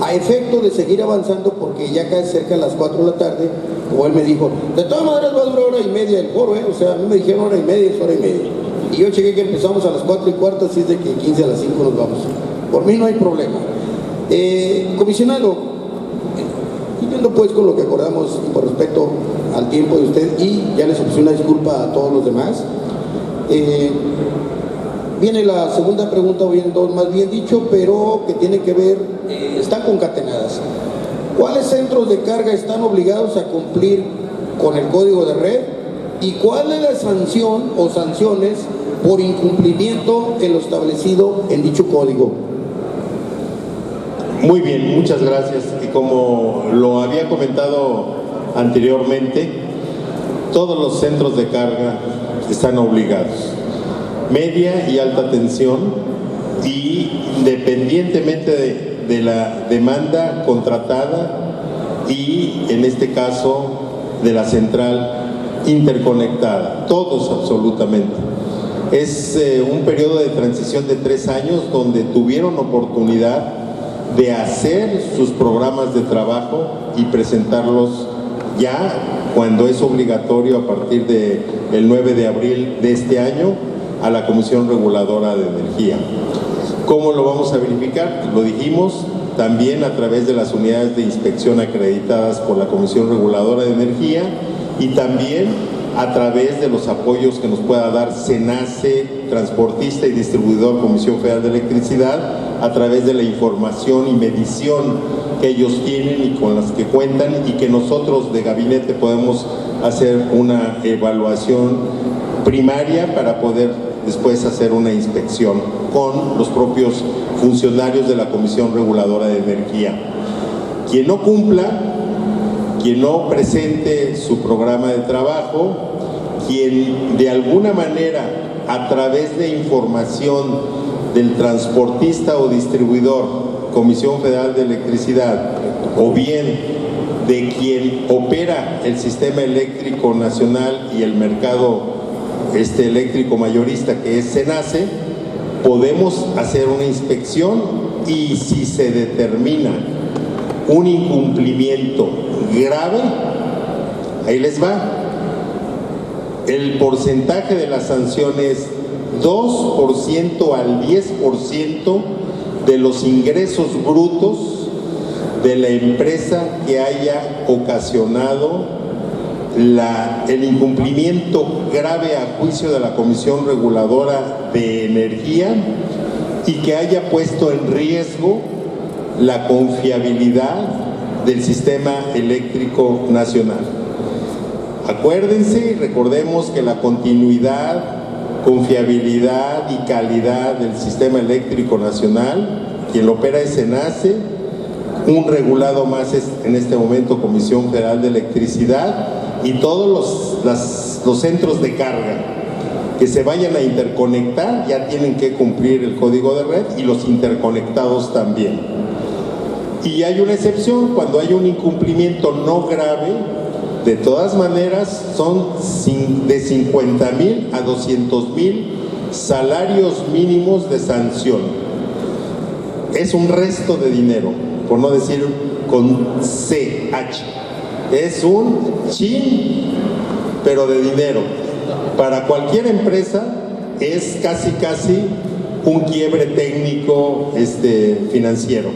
a efecto de seguir avanzando, porque ya cae cerca de las 4 de la tarde, como él me dijo. De todas maneras va a durar 1h30 el foro, o sea, a mí me dijeron 1h30, es 1h30. Y yo chequé que empezamos a las 4:15, así es de que 15 a las 5 nos vamos. Por mí no hay problema. Comisionado, Continuando pues con lo que acordamos por respecto al tiempo de usted, y ya les ofrecí una disculpa a todos los demás. Viene la segunda pregunta, o vienen dos más bien dicho, pero que tiene que ver, están concatenadas. ¿Cuáles centros de carga están obligados a cumplir con el código de red? ¿Y cuál es la sanción o sanciones por incumplimiento en lo establecido en dicho código? Muy bien, muchas gracias. Y como lo había comentado anteriormente, todos los centros de carga están obligados. Media y alta tensión, y independientemente de la demanda contratada y en este caso de la central interconectada, todos absolutamente. Es un periodo de transición de 3 años donde tuvieron oportunidad de hacer sus programas de trabajo y presentarlos ya cuando es obligatorio a partir del 9 de abril de este año a la Comisión Reguladora de Energía. ¿Cómo lo vamos a verificar? Lo dijimos, también a través de las unidades de inspección acreditadas por la Comisión Reguladora de Energía, y también a través de los apoyos que nos pueda dar CENACE, transportista y distribuidor Comisión Federal de Electricidad, a través de la información y medición que ellos tienen y con las que cuentan, y que nosotros de gabinete podemos hacer una evaluación primaria para poder después hacer una inspección con los propios funcionarios de la Comisión Reguladora de Energía. Quien no cumpla, quien no presente su programa de trabajo, quien de alguna manera a través de información del transportista o distribuidor, Comisión Federal de Electricidad, o bien de quien opera el sistema eléctrico nacional y el mercado eléctrico mayorista, que es CENACE, podemos hacer una inspección, y si se determina un incumplimiento grave, ahí les va. El porcentaje de la sanción es 2% al 10% de los ingresos brutos de la empresa que haya ocasionado el incumplimiento grave a juicio de la Comisión Reguladora de Energía, y que haya puesto en riesgo la confiabilidad del sistema eléctrico nacional. Acuérdense y recordemos que la continuidad, confiabilidad y calidad del sistema eléctrico nacional, quien lo opera es CENACE, un regulado más es en este momento Comisión Federal de Electricidad, y todos los centros de carga que se vayan a interconectar ya tienen que cumplir el código de red, y los interconectados también. Y hay una excepción cuando hay un incumplimiento no grave. De todas maneras son de 50,000 a 200,000 salarios mínimos de sanción. Es un resto de dinero, por no decir con CH. Es un chin, pero de dinero. Para cualquier empresa es casi un quiebre técnico financiero.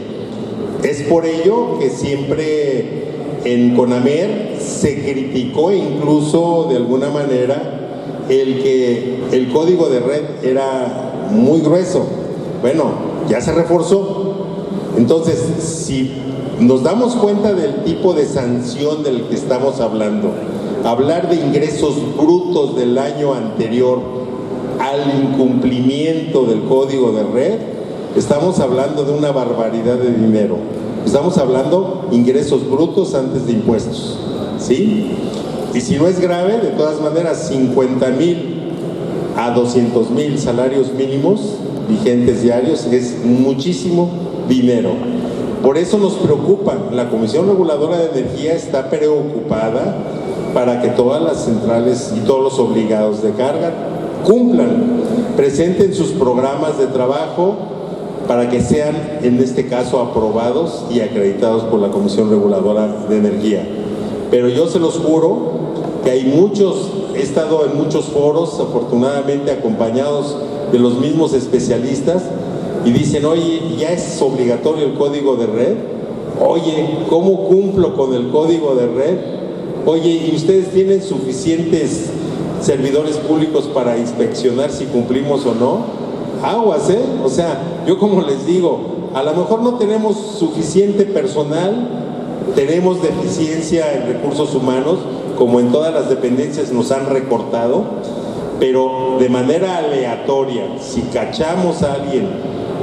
Es por ello que siempre en CONAMER se criticó, incluso de alguna manera, que el código de red era muy grueso. Bueno, ya se reforzó. Entonces, si nos damos cuenta del tipo de sanción del que estamos hablando, hablar de ingresos brutos del año anterior al incumplimiento del código de red, estamos hablando de una barbaridad de dinero. Estamos hablando ingresos brutos antes de impuestos, ¿sí? Y si no es grave, de todas maneras, 50,000 a 200,000 salarios mínimos vigentes diarios es muchísimo dinero. Por eso nos preocupa. La Comisión Reguladora de Energía está preocupada para que todas las centrales y todos los obligados de carga cumplan, presenten sus programas de trabajo para que sean, en este caso, aprobados y acreditados por la Comisión Reguladora de Energía. Pero yo se los juro que hay muchos, he estado en muchos foros, afortunadamente acompañados de los mismos especialistas, y dicen, oye, ¿ya es obligatorio el código de red? Oye, ¿cómo cumplo con el código de red? Oye, ¿y ustedes tienen suficientes servidores públicos para inspeccionar si cumplimos o no? Aguas, ¿eh? O sea, yo como les digo, a lo mejor no tenemos suficiente personal, tenemos deficiencia en recursos humanos, como en todas las dependencias nos han recortado, pero de manera aleatoria, si cachamos a alguien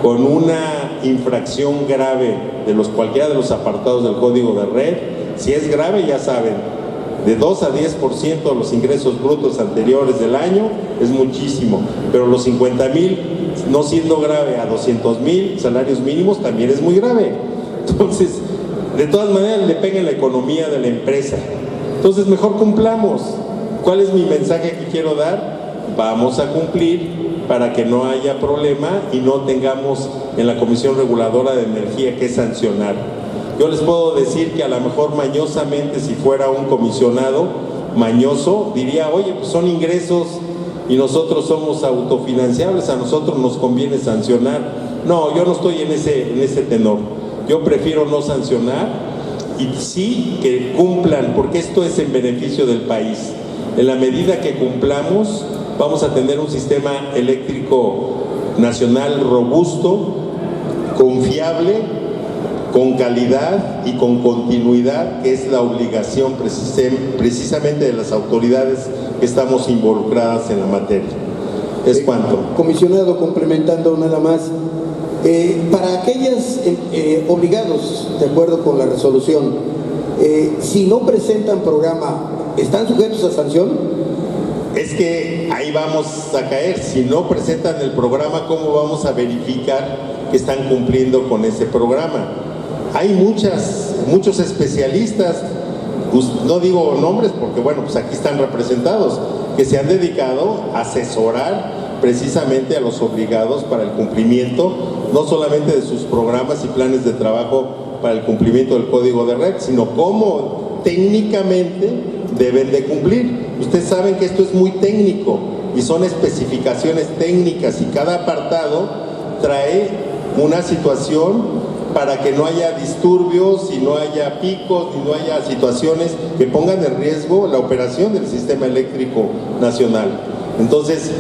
con una infracción grave de cualquiera de los apartados del código de red, si es grave, ya saben, de 2 a 10% de los ingresos brutos anteriores del año es muchísimo, pero los 50,000, no siendo grave, a 200,000 salarios mínimos también es muy grave. Entonces, de todas maneras le pega en la economía de la empresa. Entonces, mejor cumplamos. ¿Cuál es mi mensaje que quiero dar? Vamos a cumplir para que no haya problema y no tengamos en la Comisión Reguladora de Energía que sancionar. Yo les puedo decir que a lo mejor mañosamente, si fuera un comisionado mañoso, diría, oye, pues son ingresos y nosotros somos autofinanciables, a nosotros nos conviene sancionar. No, yo no estoy en ese tenor. Yo prefiero no sancionar y sí que cumplan, porque esto es en beneficio del país. En la medida que cumplamos, vamos a tener un sistema eléctrico nacional robusto, confiable, con calidad y con continuidad, que es la obligación precisamente de las autoridades que estamos involucradas en la materia. Es cuanto. Comisionado, complementando nada más, para aquellos obligados, de acuerdo con la resolución, si no presentan programa, ¿están sujetos a sanción? Es que ahí vamos a caer. Si no presentan el programa, ¿cómo vamos a verificar que están cumpliendo con ese programa? Hay muchos especialistas, pues no digo nombres porque bueno, pues aquí están representados, que se han dedicado a asesorar precisamente a los obligados para el cumplimiento, no solamente de sus programas y planes de trabajo para el cumplimiento del código de red, sino cómo técnicamente deben de cumplir. Ustedes saben que esto es muy técnico y son especificaciones técnicas y cada apartado trae una situación para que no haya disturbios y no haya picos y no haya situaciones que pongan en riesgo la operación del sistema eléctrico nacional. Entonces,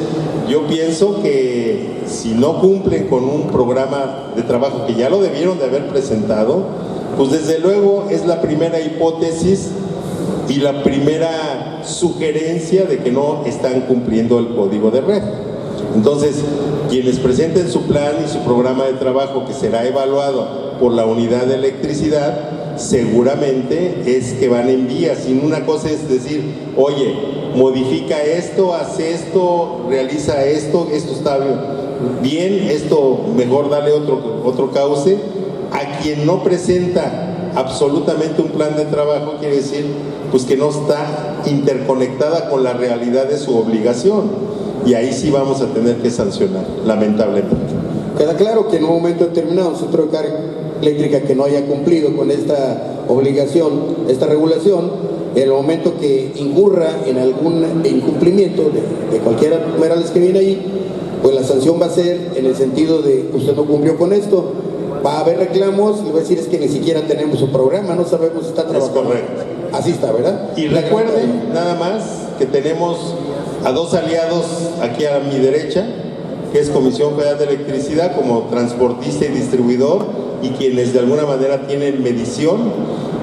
yo pienso que si no cumplen con un programa de trabajo que ya lo debieron de haber presentado, pues desde luego es la primera hipótesis y la primera sugerencia de que no están cumpliendo el código de red. Entonces, quienes presenten su plan y su programa de trabajo, que será evaluado por la unidad de electricidad, seguramente es que van en vías. Y una cosa es decir, oye, modifica esto, hace esto, realiza esto, esto está bien, esto mejor dale otro cauce. A quien no presenta absolutamente un plan de trabajo, quiere decir pues que no está interconectada con la realidad de su obligación. Y ahí sí vamos a tener que sancionar, lamentablemente. Queda claro que en un momento determinado un centro de carga eléctrica que no haya cumplido con esta obligación, esta regulación, en el momento que incurra en algún incumplimiento de cualquiera de los numerales que viene ahí, pues la sanción va a ser en el sentido de usted no cumplió con esto, va a haber reclamos, le voy a decir es que ni siquiera tenemos un programa, no sabemos si está trabajando. Es correcto. Así está, ¿verdad? Y recuerden nada más que tenemos a dos aliados aquí a mi derecha, que es Comisión Federal de Electricidad como transportista y distribuidor, y quienes de alguna manera tienen medición,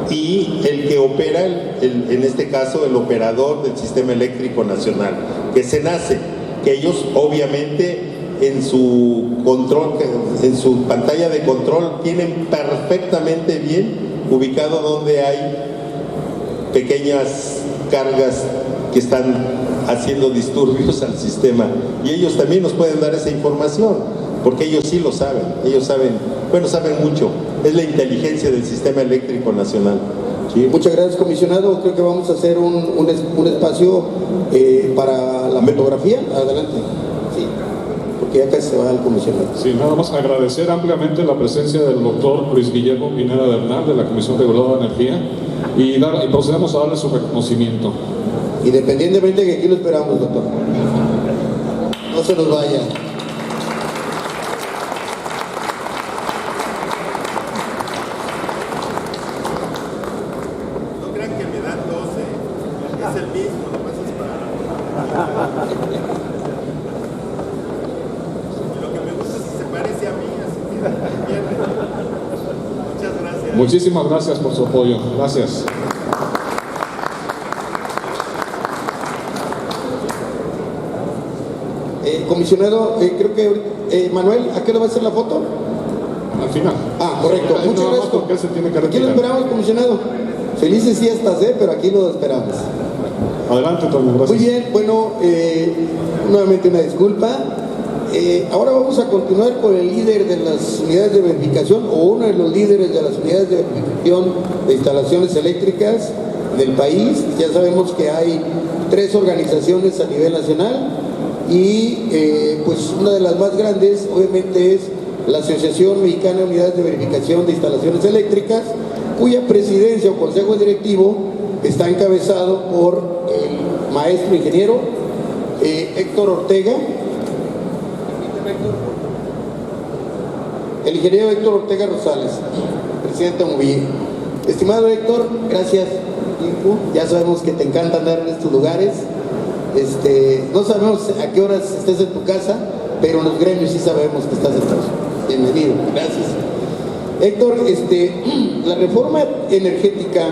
y el que opera, en este caso el operador del Sistema Eléctrico Nacional, que es SENACE, que ellos obviamente en su control, en su pantalla de control tienen perfectamente bien ubicado donde hay pequeñas cargas que están haciendo disturbios al sistema, y ellos también nos pueden dar esa información, porque ellos sí lo saben, ellos saben, bueno, saben mucho, es la inteligencia del Sistema Eléctrico Nacional. ¿Sí? Muchas gracias, comisionado. Creo que vamos a hacer un espacio para la fotografía. Adelante. Sí, porque ya casi se va el comisionado. Sí, nada más agradecer ampliamente la presencia del doctor Luis Guillermo Pineda Bernal de la Comisión Reguladora de Energía y procedemos a darle su reconocimiento. Independientemente de que aquí lo esperamos, doctor. No se nos vaya. Muchísimas gracias por su apoyo. Gracias. Comisionado, creo que Manuel, ¿a qué hora va a hacer la foto? Al final. Ah, correcto. Es Muchas nada más gracias. porque él se tiene que Aquí lo retirar. esperamos, comisionado. Felices fiestas, pero aquí lo esperamos. Adelante, Toño, gracias. Muy bien, bueno, nuevamente una disculpa. Ahora vamos a continuar con el líder de las unidades de verificación o uno de los líderes de las unidades de verificación de instalaciones eléctricas del país. Ya sabemos que hay 3 organizaciones a nivel nacional y pues una de las más grandes obviamente es la Asociación Mexicana de Unidades de Verificación de Instalaciones Eléctricas, cuya presidencia o consejo directivo está encabezado por el maestro ingeniero Héctor Ortega. El ingeniero Héctor Ortega Rosales, presidente de MOVIE. Estimado Héctor, gracias. Ya sabemos que te encanta andar en estos lugares. No sabemos a qué horas estés en tu casa, pero en los gremios sí sabemos que estás en casa. Bienvenido, gracias. Héctor, la reforma energética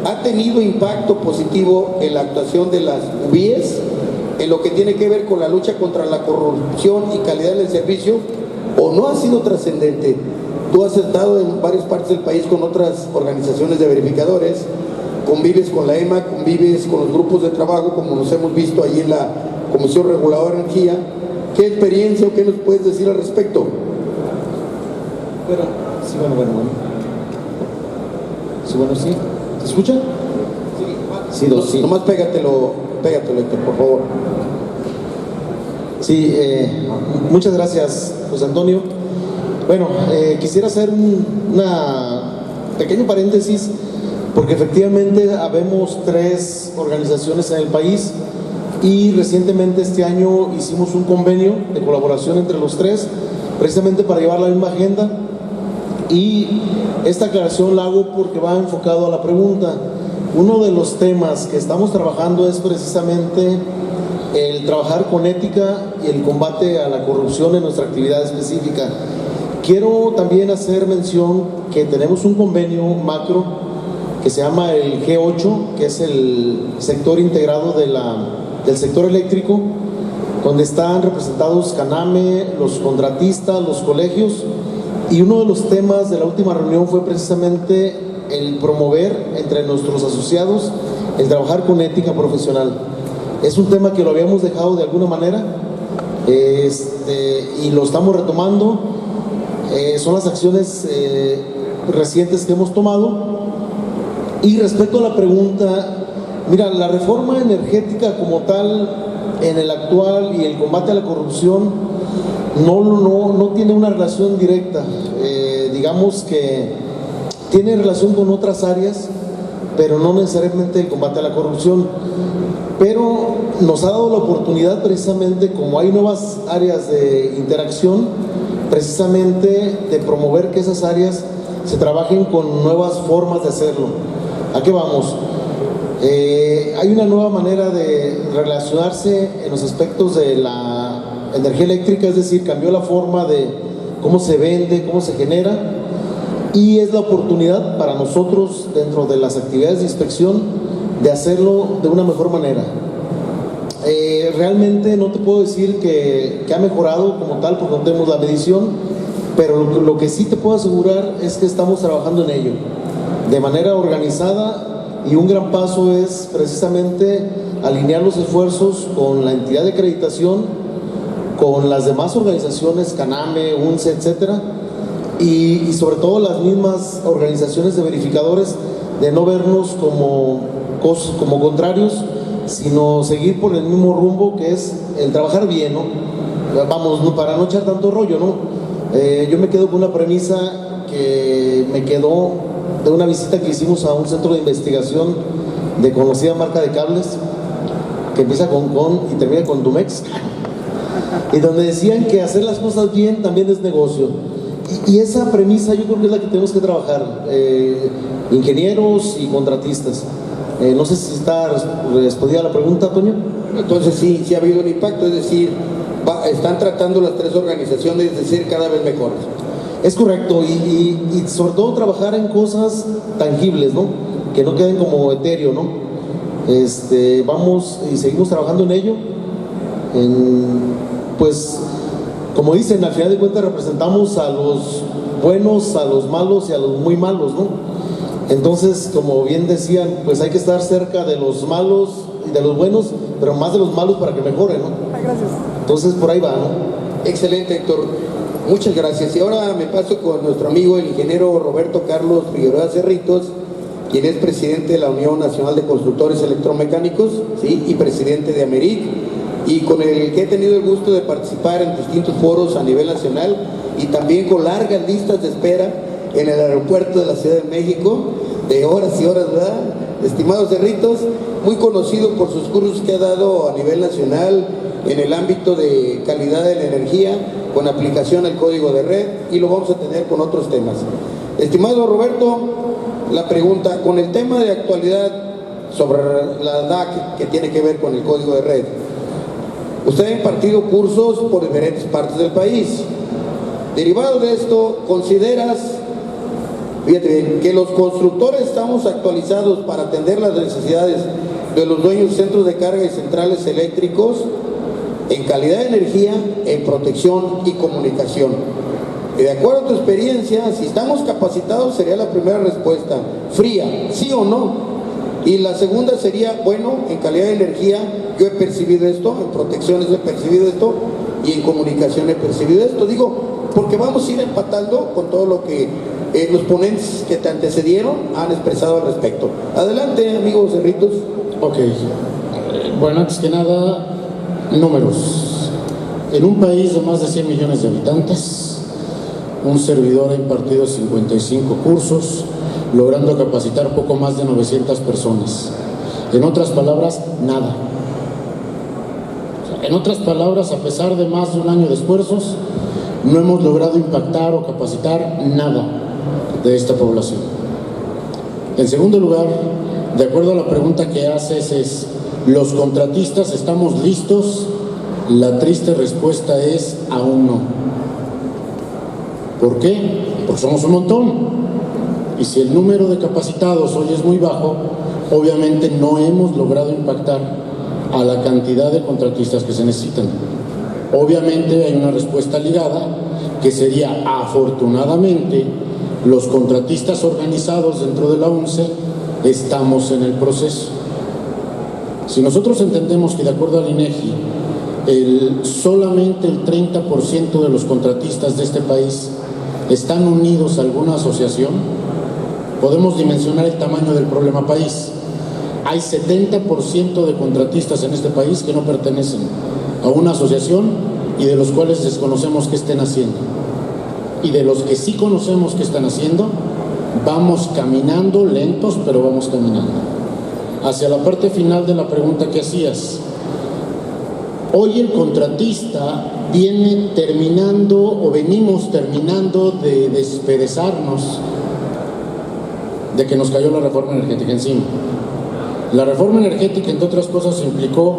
ha tenido impacto positivo en la actuación de las UBIES en lo que tiene que ver con la lucha contra la corrupción y calidad del servicio, o no ha sido trascendente. Tú has estado en varias partes del país con otras organizaciones de verificadores, convives con la EMA, convives con los grupos de trabajo, como nos hemos visto ahí en la Comisión Reguladora de Energía. ¿Qué experiencia o qué nos puedes decir al respecto? Bueno, sí. ¿Se escucha? Sí. Nomás pégatelo, Héctor, por favor. Sí, muchas gracias, José Antonio. Bueno, quisiera hacer un pequeño paréntesis, porque efectivamente habemos 3 organizaciones en el país y recientemente este año hicimos un convenio de colaboración entre los 3, precisamente para llevar la misma agenda. Y esta aclaración la hago porque va enfocado a la pregunta. Uno de los temas que estamos trabajando es precisamente el trabajar con ética y el combate a la corrupción en nuestra actividad específica. Quiero también hacer mención que tenemos un convenio macro que se llama el G8, que es el sector integrado del sector eléctrico, donde están representados CANAME, los contratistas, los colegios. Y uno de los temas de la última reunión fue precisamente el promover entre nuestros asociados el trabajar con ética profesional. Es un tema que lo habíamos dejado de alguna manera y lo estamos retomando. Son las acciones recientes que hemos tomado. Y respecto a la pregunta, mira, la reforma energética como tal en el actual y el combate a la corrupción no tiene una relación directa. Digamos que tiene relación con otras áreas, pero no necesariamente el combate a la corrupción. Pero nos ha dado la oportunidad, precisamente como hay nuevas áreas de interacción, precisamente de promover que esas áreas se trabajen con nuevas formas de hacerlo. ¿A qué vamos? Hay una nueva manera de relacionarse en los aspectos de la energía eléctrica, es decir, cambió la forma de cómo se vende, cómo se genera, y es la oportunidad para nosotros, dentro de las actividades de inspección, de hacerlo de una mejor manera. Realmente no te puedo decir que ha mejorado como tal, porque no tenemos la medición, pero lo que sí te puedo asegurar es que estamos trabajando en ello de manera organizada, y un gran paso es precisamente alinear los esfuerzos con la entidad de acreditación, con las demás organizaciones, CANAME, UNCE, etcétera, y sobre todo las mismas organizaciones de verificadores, de no vernos como contrarios, sino seguir por el mismo rumbo, que es el trabajar bien, ¿no? Vamos, para no echar tanto rollo, ¿no? Yo me quedo con una premisa que me quedó de una visita que hicimos a un centro de investigación de conocida marca de cables, que empieza con y termina con Dumex, y donde decían que hacer las cosas bien también es negocio. Y esa premisa yo creo que es la que tenemos que trabajar, ingenieros y contratistas. No sé si está respondida la pregunta, Toño. Entonces sí ha habido un impacto, es decir, están tratando las 3 organizaciones de ser cada vez mejores. Es correcto, y sobre todo trabajar en cosas tangibles, ¿no? Que no queden como etéreo, ¿no? Vamos y seguimos trabajando en ello. Pues, como dicen, al final de cuentas representamos a los buenos, a los malos y a los muy malos, ¿no? Entonces, como bien decían, pues hay que estar cerca de los malos y de los buenos, pero más de los malos para que mejoren, ¿no? Gracias. Entonces, por ahí va, ¿no? Excelente, Héctor. Muchas gracias. Y ahora me paso con nuestro amigo, el ingeniero Roberto Carlos Figueroa Cerritos, quien es presidente de la Unión Nacional de Constructores Electromecánicos, ¿sí? Y presidente de AMERIC, y con el que he tenido el gusto de participar en distintos foros a nivel nacional y también con largas listas de espera en el aeropuerto de la Ciudad de México, de horas y horas, ¿verdad? Estimados Cerritos, muy conocido por sus cursos que ha dado a nivel nacional en el ámbito de calidad de la energía, con aplicación al código de red, y lo vamos a tener con otros temas. Estimado Roberto, la pregunta, con el tema de actualidad sobre la DAC que tiene que ver con el código de red, usted ha impartido cursos por diferentes partes del país. Derivado de esto, ¿consideras, fíjate bien, que los constructores estamos actualizados para atender las necesidades de los dueños de centros de carga y centrales eléctricos en calidad de energía, en protección y comunicación? Y de acuerdo a tu experiencia, si estamos capacitados, sería la primera respuesta fría, sí o no. Y la segunda sería, bueno, en calidad de energía yo he percibido esto, en protecciones he percibido esto y en comunicación he percibido esto. Digo, porque vamos a ir empatando con todo lo que los ponentes que te antecedieron han expresado al respecto. Adelante, amigos Cerritos. Ok, bueno, antes que nada, números. En un país de más de 100 millones de habitantes, un servidor ha impartido 55 cursos, logrando capacitar poco más de 900 personas. En otras palabras, nada. En otras palabras, a pesar de más de un año de esfuerzos, no hemos logrado impactar o capacitar nada de esta población. En segundo lugar, de acuerdo a la pregunta que haces, es: ¿los contratistas estamos listos? La triste respuesta es: aún no. ¿Por qué? Porque somos un montón. Y si el número de capacitados hoy es muy bajo, obviamente no hemos logrado impactar a la cantidad de contratistas que se necesitan. Obviamente hay una respuesta ligada, que sería, afortunadamente, los contratistas organizados dentro de la UNCE estamos en el proceso. Si nosotros entendemos que, de acuerdo al INEGI, solamente el 30% de los contratistas de este país están unidos a alguna asociación, podemos dimensionar el tamaño del problema país. Hay 70% de contratistas en este país que no pertenecen a una asociación y de los cuales desconocemos qué estén haciendo. Y de los que sí conocemos qué están haciendo, vamos caminando, lentos, pero vamos caminando. Hacia la parte final de la pregunta que hacías, hoy el contratista viene terminando, o venimos terminando de desperezarnos de que nos cayó la reforma energética encima. La reforma energética, entre otras cosas, implicó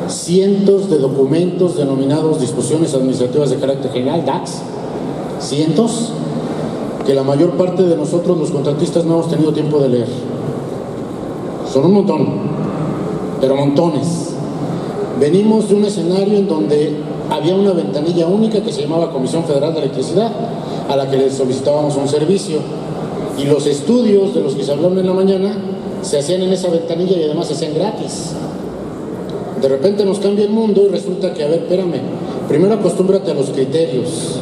cientos de documentos denominados disposiciones administrativas de carácter general, DACs, cientos, que la mayor parte de nosotros los contratistas no hemos tenido tiempo de leer. Son un montón, pero montones. Venimos de un escenario en donde había una ventanilla única que se llamaba Comisión Federal de Electricidad, a la que le solicitábamos un servicio, y los estudios de los que se hablaron en la mañana se hacían en esa ventanilla y además se hacían gratis. De repente nos cambia el mundo y resulta que, a ver, espérame, primero acostúmbrate a los criterios,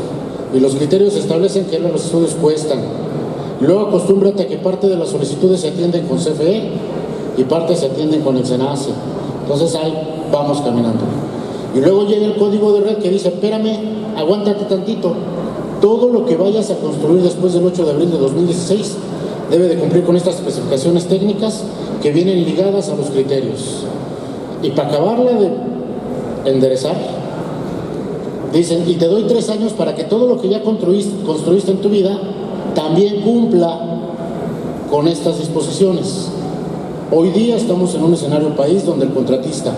y los criterios establecen que los estudios cuestan. Luego acostúmbrate a que parte de las solicitudes se atienden con CFE y parte se atienden con el SENACE. Entonces ahí vamos caminando. Y luego llega el código de red que dice: espérame, aguántate tantito. Todo lo que vayas a construir después del 8 de abril de 2016 debe de cumplir con estas especificaciones técnicas que vienen ligadas a los criterios. Y para acabarla de enderezar, dicen: y te doy 3 años para que todo lo que ya construiste en tu vida también cumpla con estas disposiciones. Hoy día estamos en un escenario país donde el contratista,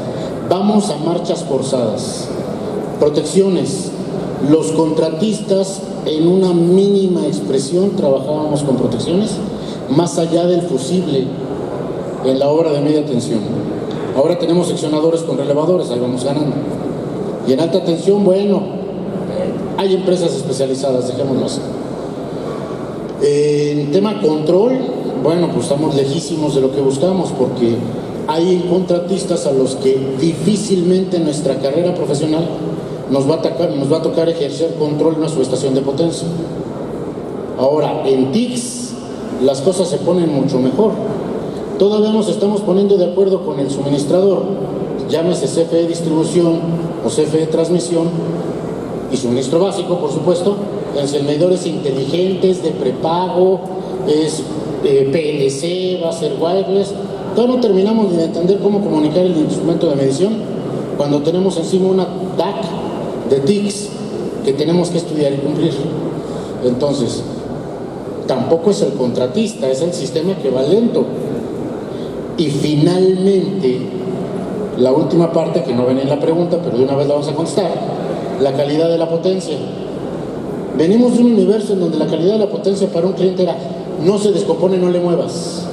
vamos a marchas forzadas. Protecciones. Los contratistas, en una mínima expresión, trabajábamos con protecciones más allá del fusible en la obra de media tensión. Ahora tenemos seccionadores con relevadores, ahí vamos ganando. Y en alta tensión, bueno, hay empresas especializadas, dejémoslo así. En tema control, bueno, pues estamos lejísimos de lo que buscamos, porque hay contratistas a los que difícilmente en nuestra carrera profesional nos va a tocar ejercer control en una subestación de potencia. Ahora, en TICS las cosas se ponen mucho mejor. Todavía nos estamos poniendo de acuerdo con el suministrador, llámese CFE Distribución o CFE Transmisión, y suministro básico, por supuesto, en medidores inteligentes de prepago, es PLC, va a ser wireless. Todavía no terminamos de entender cómo comunicar el instrumento de medición cuando tenemos encima una DAC de TICS que tenemos que estudiar y cumplir. Entonces, tampoco es el contratista, es el sistema que va lento. Y finalmente, la última parte que no venía en la pregunta, pero de una vez la vamos a contestar, la calidad de la potencia. Venimos de un universo en donde la calidad de la potencia para un cliente era no se descompone, no le muevas.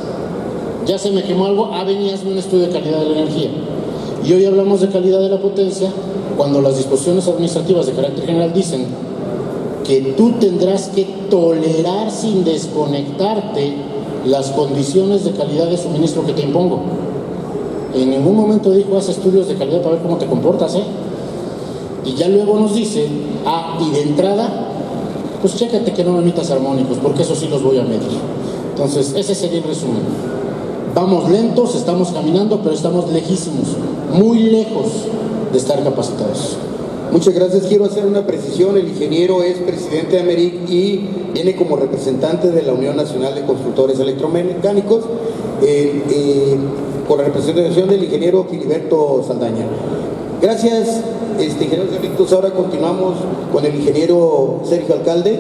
Ya se me quemó algo, venías de un estudio de calidad de la energía. Y hoy hablamos de calidad de la potencia cuando las disposiciones administrativas de carácter general dicen que tú tendrás que tolerar sin desconectarte las condiciones de calidad de suministro que te impongo. En ningún momento dijo, haz estudios de calidad para ver cómo te comportas, Y ya luego nos dice, y de entrada, pues chécate que no emitas armónicos, porque eso sí los voy a medir. Entonces, ese sería el resumen. Vamos lentos, estamos caminando, pero estamos lejísimos, muy lejos de estar capacitados. Muchas gracias. Quiero hacer una precisión. El ingeniero es presidente de AMERIC y viene como representante de la Unión Nacional de Constructores Electromecánicos, con la representación del ingeniero Filiberto Saldaña. Gracias, ingeniero Cerritos. Ahora continuamos con el ingeniero Sergio Alcalde.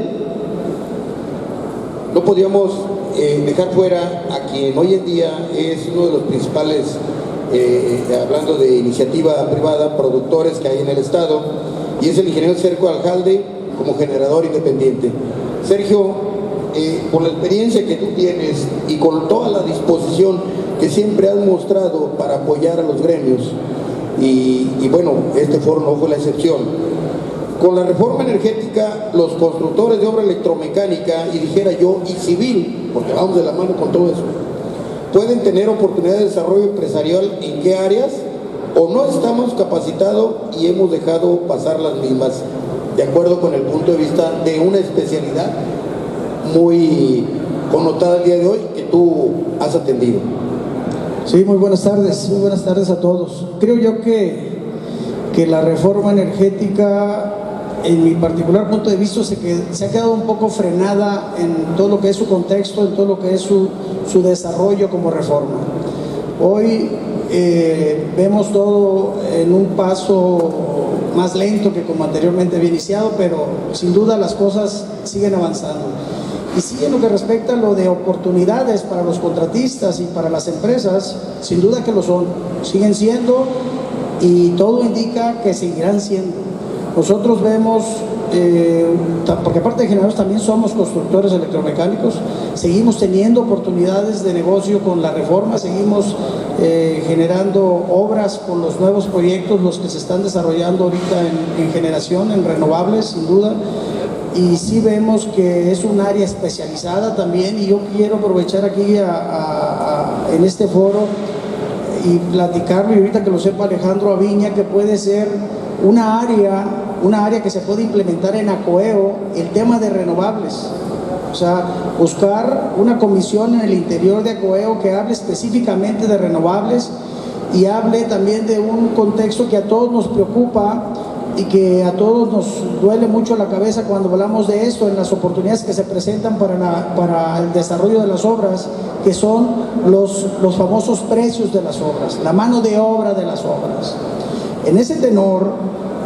No podíamos dejar fuera a quien hoy en día es uno de los principales, hablando de iniciativa privada, productores que hay en el estado, y es el ingeniero Sergio Alcalde como generador independiente. Sergio, por la experiencia que tú tienes y con toda la disposición que siempre has mostrado para apoyar a los gremios, y bueno, este foro no fue la excepción. Con la reforma energética, los constructores de obra electromecánica, y dijera yo, y civil, porque vamos de la mano con todo eso, pueden tener oportunidad de desarrollo empresarial en qué áreas, o no estamos capacitados y hemos dejado pasar las mismas, de acuerdo con el punto de vista de una especialidad muy connotada el día de hoy que tú has atendido. Sí, muy buenas tardes a todos. Creo yo que la reforma energética, en mi particular punto de vista, se ha quedado un poco frenada en todo lo que es su contexto, en todo lo que es su desarrollo como reforma. Hoy vemos todo en un paso más lento que como anteriormente había iniciado, pero sin duda las cosas siguen avanzando. Y sí, en lo que respecta a lo de oportunidades para los contratistas y para las empresas, sin duda que lo son, siguen siendo, y todo indica que seguirán siendo. Nosotros vemos, porque aparte de generadores también somos constructores electromecánicos, seguimos teniendo oportunidades de negocio con la reforma, seguimos generando obras con los nuevos proyectos, los que se están desarrollando ahorita en generación, en renovables, sin duda. Y sí vemos que es un área especializada también, y yo quiero aprovechar aquí en este foro y platicarlo, y ahorita que lo sepa Alejandro Aviña, que puede ser una área que se puede implementar en ACOEO, el tema de renovables. O sea, buscar una comisión en el interior de ACOEO que hable específicamente de renovables y hable también de un contexto que a todos nos preocupa y que a todos nos duele mucho la cabeza cuando hablamos de esto, en las oportunidades que se presentan para el desarrollo de las obras, que son los famosos precios de las obras, la mano de obra de las obras. En ese tenor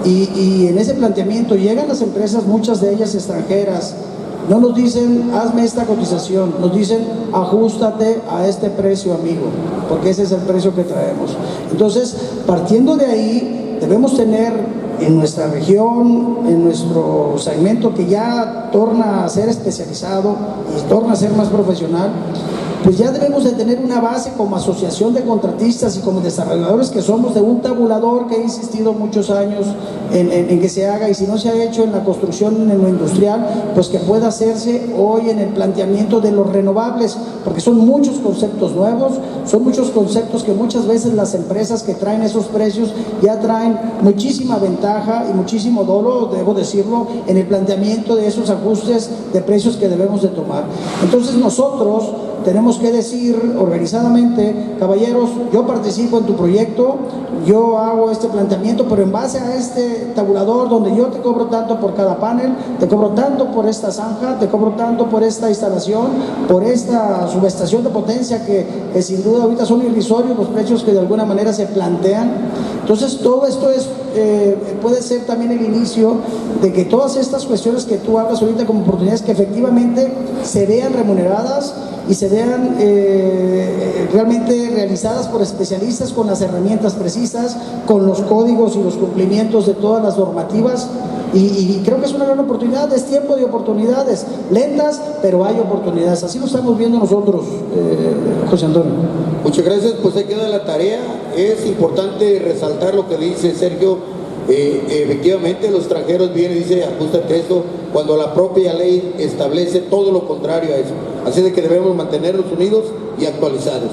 y en ese planteamiento llegan las empresas, muchas de ellas extranjeras, no nos dicen hazme esta cotización, nos dicen ajústate a este precio, amigo, porque ese es el precio que traemos. Entonces, partiendo de ahí, debemos tener en nuestra región, en nuestro segmento que ya torna a ser especializado y torna a ser más profesional, pues ya debemos de tener una base como asociación de contratistas y como desarrolladores que somos de un tabulador que he insistido muchos años en que se haga, y si no se ha hecho en la construcción, en lo industrial, pues que pueda hacerse hoy en el planteamiento de los renovables, porque son muchos conceptos nuevos, son muchos conceptos que muchas veces las empresas que traen esos precios ya traen muchísima ventaja y muchísimo dolo, debo decirlo, en el planteamiento de esos ajustes de precios que debemos de tomar. Entonces nosotros tenemos que decir organizadamente, caballeros, yo participo en tu proyecto, yo hago este planteamiento, pero en base a este tabulador donde yo te cobro tanto por cada panel, te cobro tanto por esta zanja, te cobro tanto por esta instalación, por esta subestación de potencia que sin duda ahorita son irrisorios los precios que de alguna manera se plantean. Entonces todo esto puede ser también el inicio de que todas estas cuestiones que tú hablas ahorita como oportunidades que efectivamente se vean remuneradas y se vean realmente realizadas por especialistas con las herramientas precisas, con los códigos y los cumplimientos de todas las normativas, y creo que es una gran oportunidad. Es tiempo de oportunidades, lentas, pero hay oportunidades. Así lo estamos viendo nosotros, José Antonio. Muchas gracias, pues ahí queda la tarea. Es importante resaltar lo que dice Sergio. Efectivamente, los extranjeros vienen y dicen ajustate esto, cuando la propia ley establece todo lo contrario a eso. Así de que debemos mantenernos unidos y actualizados.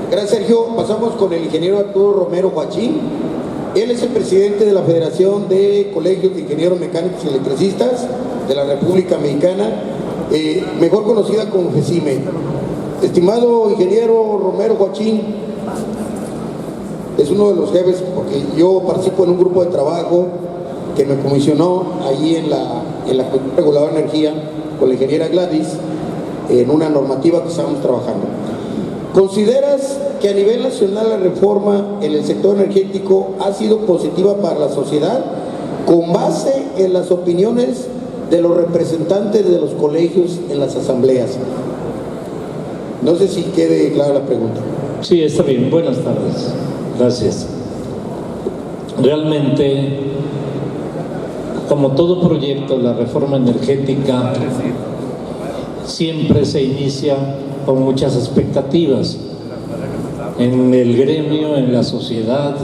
Gracias, Sergio. Pasamos con el ingeniero Arturo Romero Joachín. Él es el presidente de la Federación de Colegios de Ingenieros Mecánicos y Electricistas de la República Mexicana, mejor conocida como FECIME. Estimado ingeniero Romero Joachín, es uno de los jefes, porque yo participo en un grupo de trabajo que me comisionó allí en la Comisión Reguladora de Energía con la ingeniera Gladys, en una normativa que estamos trabajando. ¿Consideras que a nivel nacional la reforma en el sector energético ha sido positiva para la sociedad con base en las opiniones de los representantes de los colegios en las asambleas? No sé si quede clara la pregunta. Sí, está bien. Buenas tardes. Gracias. Realmente, como todo proyecto, la reforma energética siempre se inicia con muchas expectativas. En el gremio, en la sociedad,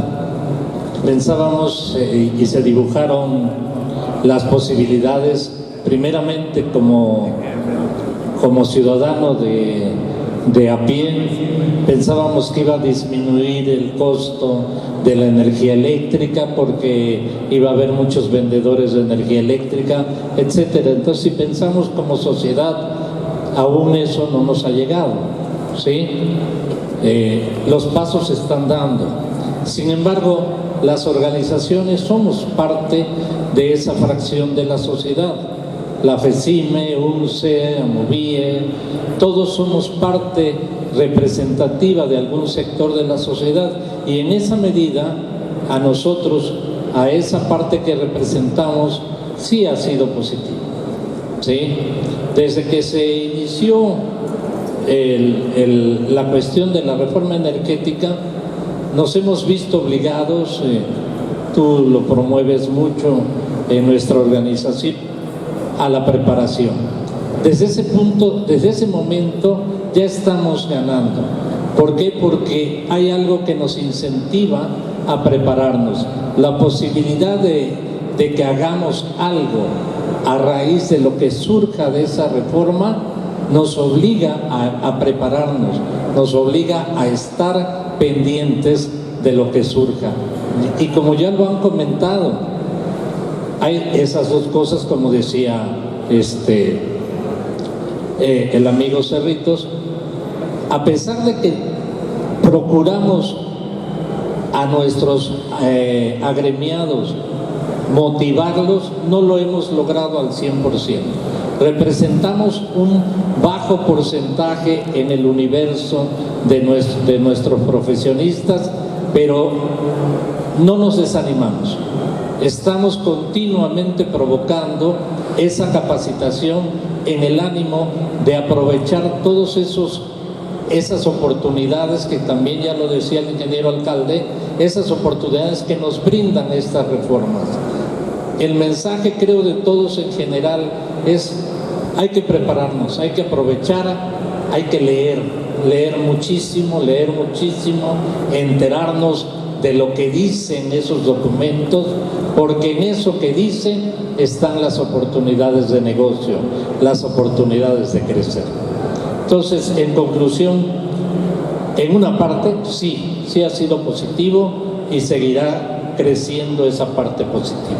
pensábamos y se dibujaron las posibilidades, primeramente como ciudadano de a pie, pensábamos que iba a disminuir el costo de la energía eléctrica porque iba a haber muchos vendedores de energía eléctrica, etcétera. Entonces, si pensamos como sociedad, aún eso no nos ha llegado, ¿sí? Los pasos se están dando. Sin embargo, las organizaciones somos parte de esa fracción de la sociedad. La FECIME, UNCE, AMOVIE, todos somos parte representativa de algún sector de la sociedad, y en esa medida a nosotros, a esa parte que representamos, sí ha sido positivo, ¿sí? Desde que se inició la cuestión de la reforma energética, nos hemos visto obligados, tú lo promueves mucho en nuestra organización, a la preparación. Desde ese punto, desde ese momento, ya estamos ganando. ¿Por qué? Porque hay algo que nos incentiva a prepararnos. La posibilidad de que hagamos algo a raíz de lo que surja de esa reforma nos obliga a prepararnos, nos obliga a estar pendientes de lo que surja. Y como ya lo han comentado, hay esas dos cosas, como decía el amigo Cerritos. A pesar de que procuramos a nuestros agremiados motivarlos, no lo hemos logrado al 100%. Representamos un bajo porcentaje en el universo de nuestros profesionistas, pero no nos desanimamos. Estamos continuamente provocando esa capacitación en el ánimo de aprovechar todos esas oportunidades que también ya lo decía el ingeniero alcalde, esas oportunidades que nos brindan estas reformas. El mensaje, creo, de todos en general es: hay que prepararnos, hay que aprovechar, hay que leer muchísimo, enterarnos de lo que dicen esos documentos, porque en eso que dicen están las oportunidades de negocio, las oportunidades de crecer. Entonces, en conclusión, en una parte sí ha sido positivo y seguirá creciendo esa parte positiva.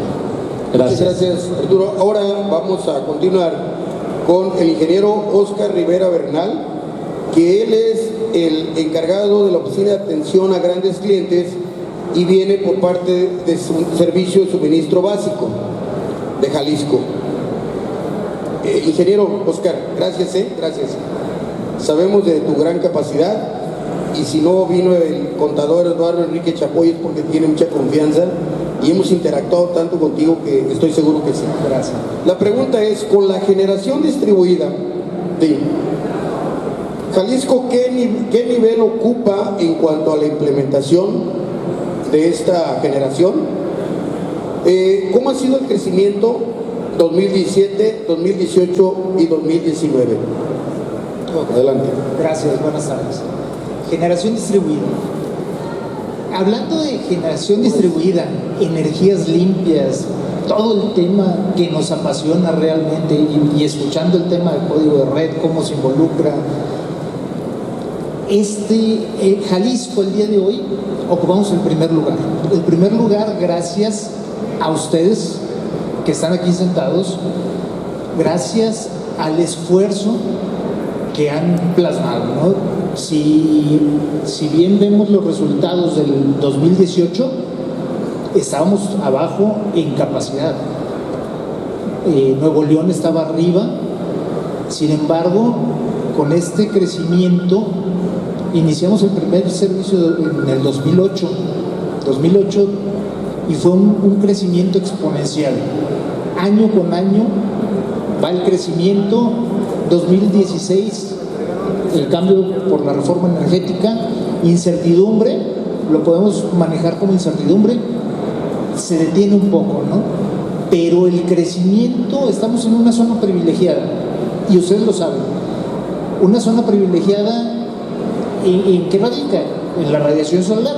Gracias. Muchas gracias, Arturo. Ahora vamos a continuar con el ingeniero Óscar Rivera Bernal, que él es el encargado de la Oficina de Atención a Grandes Clientes y viene por parte de su Servicio de Suministro Básico de Jalisco. Ingeniero Óscar, gracias, gracias. Sabemos de tu gran capacidad, y si no vino el contador Eduardo Enrique Chapoy es porque tiene mucha confianza y hemos interactuado tanto contigo que estoy seguro que sí. Gracias. La pregunta es, con la generación distribuida, Jalisco, ¿qué nivel ocupa en cuanto a la implementación de esta generación? ¿Cómo ha sido el crecimiento 2017, 2018 y 2019? Adelante. Gracias, buenas tardes. Generación distribuida. Hablando de generación distribuida, energías limpias, todo el tema que nos apasiona realmente, y escuchando el tema del código de red, cómo se involucra, Jalisco el día de hoy ocupamos el primer lugar. El primer lugar gracias a ustedes que están aquí sentados, gracias al esfuerzo que han plasmado, ¿no? Si bien vemos los resultados del 2018, estábamos abajo en capacidad. Nuevo León estaba arriba. Sin embargo, con este crecimiento iniciamos el primer servicio en el 2008 y fue un crecimiento exponencial. Año con año va el crecimiento. 2016, el cambio por la reforma energética, incertidumbre, lo podemos manejar como incertidumbre, se detiene un poco, ¿no? Pero el crecimiento, estamos en una zona privilegiada, y ustedes lo saben. Una zona privilegiada, ¿en qué radica? En la radiación solar.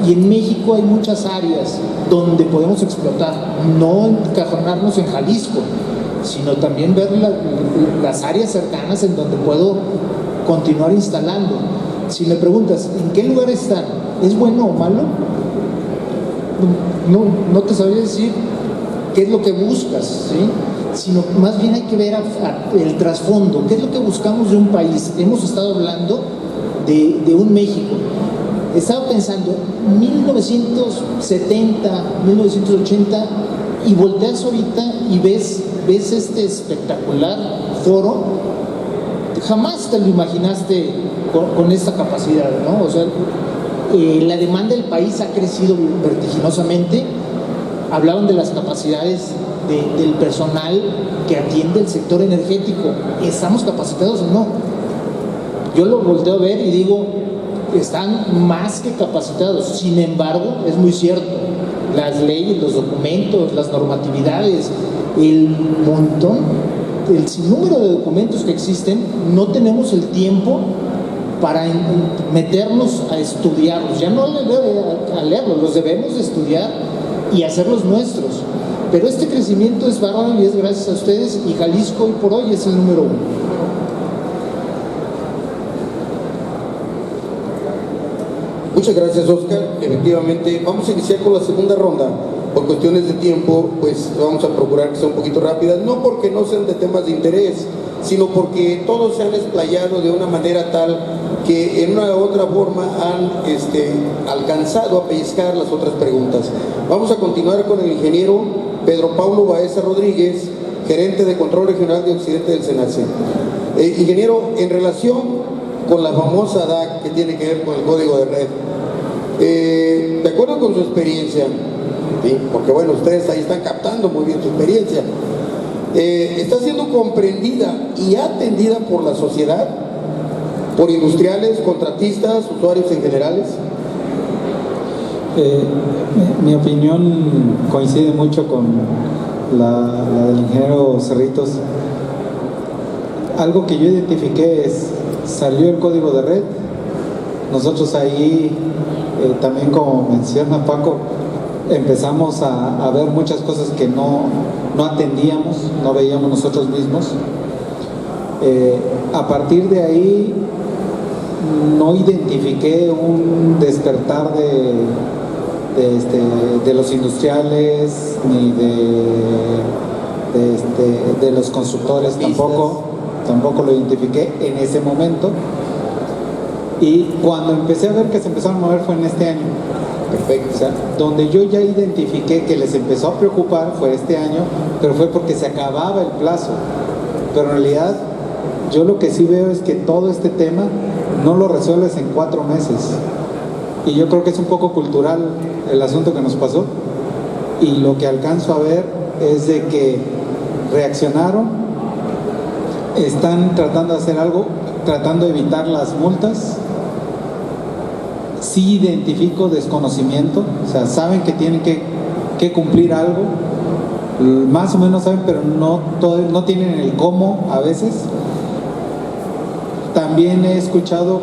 Y en México hay muchas áreas donde podemos explotar, no encajonarnos en Jalisco, sino también ver las áreas cercanas en donde puedo continuar instalando. Si me preguntas, ¿en qué lugar están? ¿Es bueno o malo? No te sabría decir qué es lo que buscas, ¿sí? Sino más bien hay que ver el trasfondo, qué es lo que buscamos de un país. Hemos estado hablando de un México. Estaba pensando, 1970, 1980, y volteas ahorita y ves este espectacular foro, jamás te lo imaginaste con esta capacidad, ¿no? O sea, la demanda del país ha crecido vertiginosamente. Hablaban de las capacidades del personal que atiende el sector energético. ¿Estamos capacitados o no? Yo lo volteo a ver y digo, están más que capacitados. Sin embargo, es muy cierto, las leyes, los documentos, las normatividades, el montón, el sinnúmero de documentos que existen, no tenemos el tiempo para meternos a estudiarlos, ya no a leerlos, los debemos de estudiar y hacerlos nuestros. Pero este crecimiento es bárbaro y es gracias a ustedes, y Jalisco hoy por hoy es el número 1. Muchas gracias, Óscar. Efectivamente, vamos a iniciar con la segunda ronda. Por cuestiones de tiempo, pues vamos a procurar que sea un poquito rápida, no porque no sean de temas de interés, sino porque todos se han explayado de una manera tal que en una u otra forma han alcanzado a pellizcar las otras preguntas. Vamos a continuar con el ingeniero Pedro Paulo Baeza Rodríguez, gerente de Control Regional de Occidente del SENACE. Ingeniero, en relación con la famosa DAC que tiene que ver con el código de red, de acuerdo con su experiencia, ¿sí? Porque bueno, ustedes ahí están captando muy bien su experiencia, está siendo comprendida y atendida por la sociedad, por industriales, contratistas, usuarios en generales. Mi opinión coincide mucho con la del ingeniero Cerritos. Algo que yo identifiqué es, salió el código de red, nosotros ahí, también como menciona Paco, empezamos a ver muchas cosas que no atendíamos, no veíamos nosotros mismos. A partir de ahí no identifiqué un despertar de los industriales ni de los constructores, tampoco lo identifiqué en ese momento. Y cuando empecé a ver que se empezaron a mover fue en este año. Perfecto. O sea, donde yo ya identifiqué que les empezó a preocupar fue este año, pero fue porque se acababa el plazo. Pero en realidad yo lo que sí veo es que todo este tema no lo resuelves en 4 meses. Y yo creo que es un poco cultural el asunto que nos pasó. Y lo que alcanzo a ver es de que reaccionaron, están tratando de hacer algo, tratando de evitar las multas. Sí identifico desconocimiento, o sea, saben que tienen que cumplir algo, más o menos saben, pero no tienen el cómo a veces. También he escuchado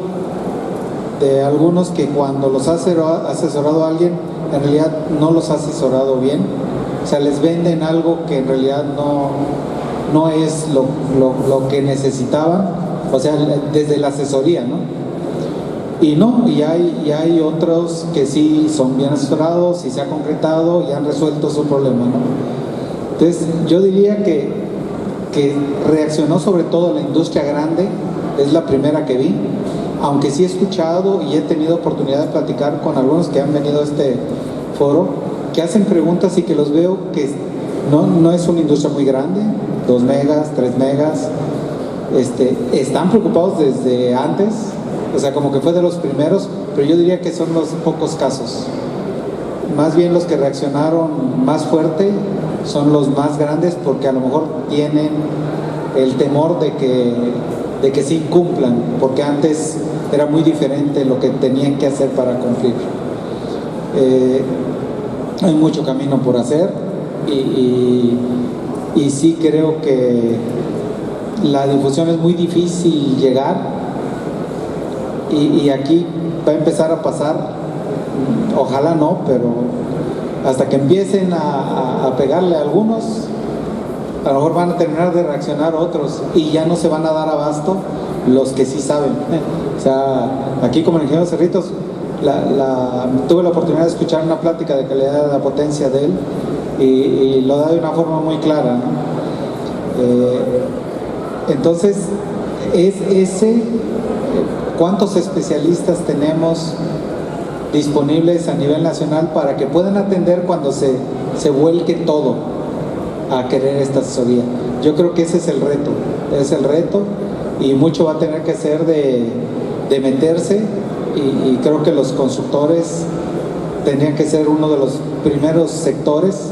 de algunos que cuando los ha asesorado a alguien, en realidad no los ha asesorado bien, o sea, les venden algo que en realidad no es lo que necesitaban, o sea, desde la asesoría, ¿no? Y hay otros que sí son bien asesorados y se ha concretado y han resuelto su problema, ¿no? Entonces, yo diría que reaccionó sobre todo la industria grande, es la primera que vi, aunque sí he escuchado y he tenido oportunidad de platicar con algunos que han venido a este foro, que hacen preguntas y que los veo que no es una industria muy grande, 2 megas, 3 megas, están preocupados desde antes, o sea, como que fue de los primeros, pero yo diría que son los pocos casos. Más bien los que reaccionaron más fuerte son los más grandes, porque a lo mejor tienen el temor de que sí cumplan, porque antes era muy diferente lo que tenían que hacer para cumplir. Hay mucho camino por hacer y sí creo que la difusión es muy difícil llegar. Y aquí va a empezar a pasar, ojalá no, pero hasta que empiecen a pegarle a algunos, a lo mejor van a terminar de reaccionar otros y ya no se van a dar abasto los que sí saben. O sea, aquí como el ingeniero Cerritos, tuve la oportunidad de escuchar una plática de calidad de la potencia de él y lo da de una forma muy clara, ¿no? Entonces, es ese... ¿Cuántos especialistas tenemos disponibles a nivel nacional para que puedan atender cuando se vuelque todo a querer esta asesoría? Yo creo que ese es el reto y mucho va a tener que hacer de meterse y creo que los constructores tendrían que ser uno de los primeros sectores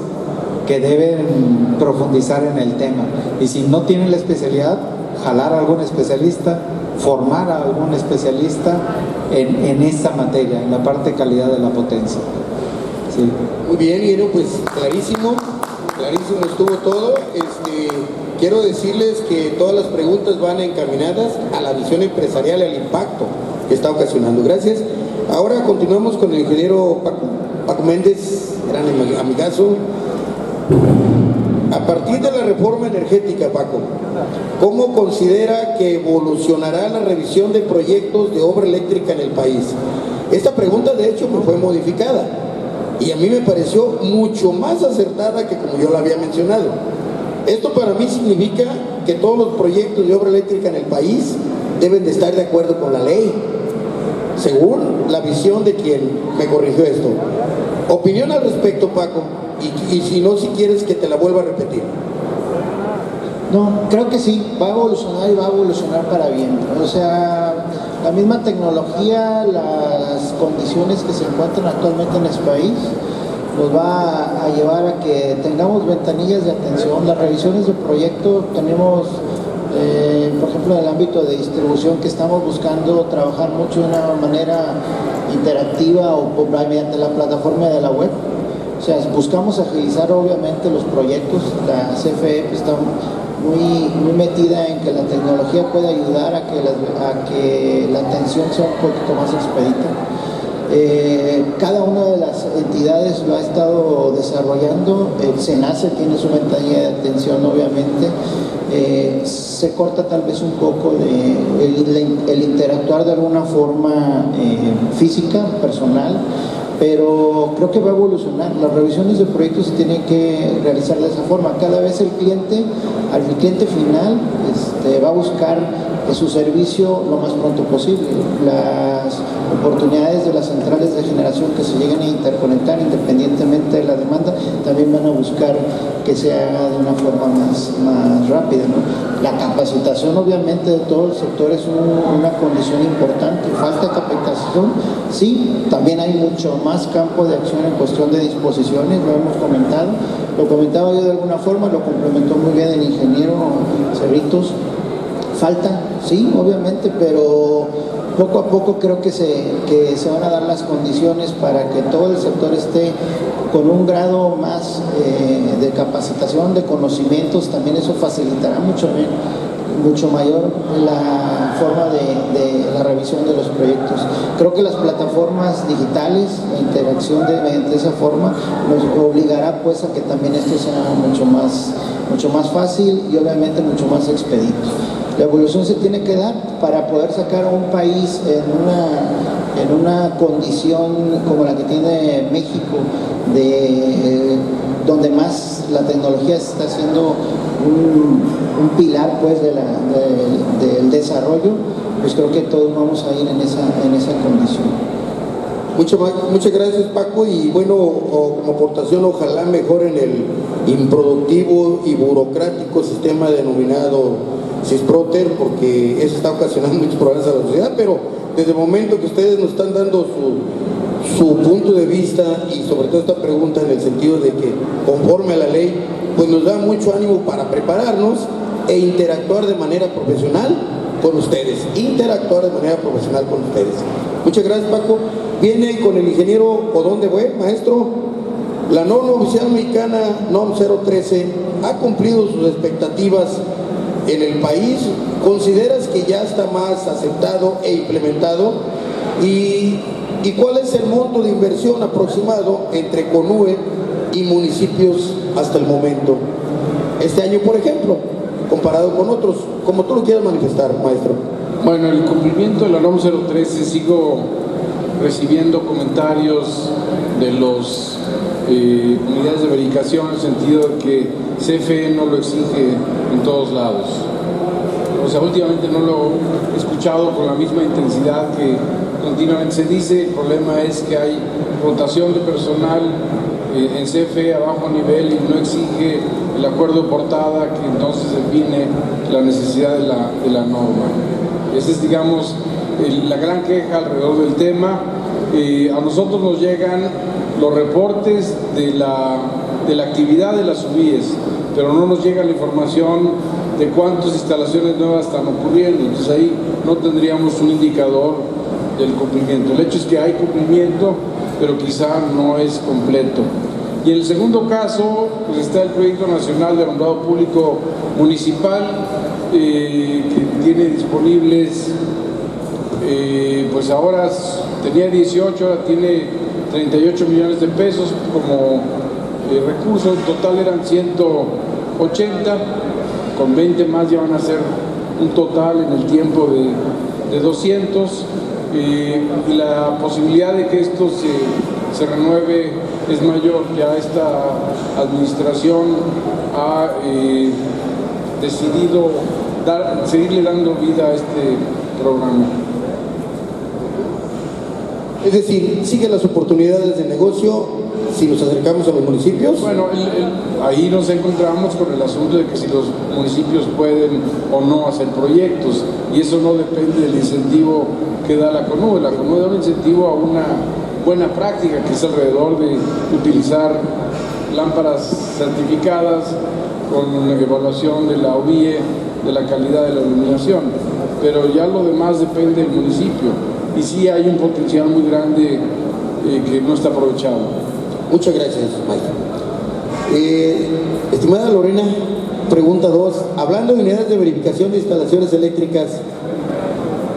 que deben profundizar en el tema, y si no tienen la especialidad, jalar a algún especialista, formar a algún especialista en esa materia, en la parte de calidad de la potencia. Sí. Muy bien, Guillermo, pues clarísimo estuvo todo. Quiero decirles que todas las preguntas van encaminadas a la visión empresarial y al impacto que está ocasionando. Gracias. Ahora continuamos con el ingeniero Paco Méndez, gran amigazo. A partir de la reforma energética, Paco, ¿cómo considera que evolucionará la revisión de proyectos de obra eléctrica en el país? Esta pregunta, de hecho, me fue modificada y a mí me pareció mucho más acertada que como yo la había mencionado. Esto para mí significa que todos los proyectos de obra eléctrica en el país deben de estar de acuerdo con la ley, según la visión de quien me corrigió esto. Opinión al respecto, Paco. Y si no, si quieres que te la vuelva a repetir. No, creo que sí, va a evolucionar y va a evolucionar para bien. O sea, la misma tecnología, las condiciones que se encuentran actualmente en este país, nos va a llevar a que tengamos ventanillas de atención. Las revisiones de proyecto tenemos por ejemplo, en el ámbito de distribución, que estamos buscando trabajar mucho de una manera interactiva o mediante la plataforma de la web. O sea, buscamos agilizar obviamente los proyectos. La CFE está muy metida en que la tecnología pueda ayudar a que la atención sea un poquito más expedita. Cada una de las entidades lo ha estado desarrollando. El SENACE tiene su ventanilla de atención, obviamente. Se corta tal vez un poco el interactuar de alguna forma física, personal, pero creo que va a evolucionar. Las revisiones de proyectos se tienen que realizar de esa forma. Cada vez al cliente final va a buscar su servicio lo más pronto posible. Las oportunidades de las centrales de generación que se lleguen a interconectar independientemente de la demanda también van a buscar que se haga de una forma más rápida, ¿no? La capacitación obviamente de todo el sector es una condición importante. Falta capacitación, sí, también hay mucho más campo de acción en cuestión de disposiciones, lo hemos comentado, lo comentaba yo de alguna forma, lo complementó muy bien el ingeniero Cerritos. Falta, sí, obviamente, pero poco a poco creo que se van a dar las condiciones para que todo el sector esté con un grado más de capacitación, de conocimientos. También eso facilitará mucho mayor la forma de la revisión de los proyectos. Creo que las plataformas digitales, la interacción mediante esa forma nos obligará pues a que también esto sea mucho más fácil y obviamente mucho más expedito. La evolución se tiene que dar para poder sacar a un país en una condición como la que tiene México, donde más la tecnología está siendo un pilar pues del desarrollo. Pues creo que todos vamos a ir en esa condición. Muchas gracias, Paco, y bueno, como aportación, ojalá mejoren el improductivo y burocrático sistema denominado CISPROTER, porque eso está ocasionando muchos problemas a la sociedad, pero desde el momento que ustedes nos están dando su punto de vista y sobre todo esta pregunta en el sentido de que conforme a la ley, pues nos da mucho ánimo para prepararnos e interactuar de manera profesional con ustedes, Muchas gracias, Paco. Viene con el ingeniero Odón de Bue, maestro. La norma oficial mexicana NOM 013 ha cumplido sus expectativas en el país. ¿Consideras que ya está más aceptado e implementado? ¿Y cuál es el monto de inversión aproximado entre CONUE y municipios hasta el momento? Este año, por ejemplo, comparado con otros, como tú lo quieras manifestar, maestro. Bueno, el cumplimiento de la NOM 013, sigo recibiendo comentarios de los unidades de verificación en el sentido de que CFE no lo exige en todos lados. O sea, últimamente no lo he escuchado con la misma intensidad que continuamente se dice. El problema es que hay rotación de personal en CFE a bajo nivel y no exige el acuerdo de portada que entonces define la necesidad de la norma. Esa es, digamos, la gran queja alrededor del tema. A nosotros nos llegan los reportes de la actividad de las UBIES, pero no nos llega la información de cuántas instalaciones nuevas están ocurriendo. Entonces ahí no tendríamos un indicador del cumplimiento. El hecho es que hay cumplimiento, pero quizá no es completo. Y en el segundo caso, pues está el Proyecto Nacional de Alumbrado Público Municipal, que tiene disponibles, pues ahora tenía 18, ahora tiene 38 millones de pesos como recursos. En total eran 180, con 20 más ya van a ser un total en el tiempo de 200. Y la posibilidad de que esto se renueve es mayor. Ya esta administración ha decidido seguirle dando vida a este programa. Es decir, siguen las oportunidades de negocio si nos acercamos a los municipios. Bueno, ahí nos encontramos con el asunto de que si los municipios pueden o no hacer proyectos, y eso no depende del incentivo que da la CONUE. La CONUE da un incentivo a una buena práctica, que es alrededor de utilizar lámparas certificadas con la evaluación de la OBIE, de la calidad de la iluminación, pero ya lo demás depende del municipio, y sí hay un potencial muy grande que no está aprovechado. Muchas gracias, maestro. Estimada Lorena, pregunta 2. Hablando de unidades de verificación de instalaciones eléctricas,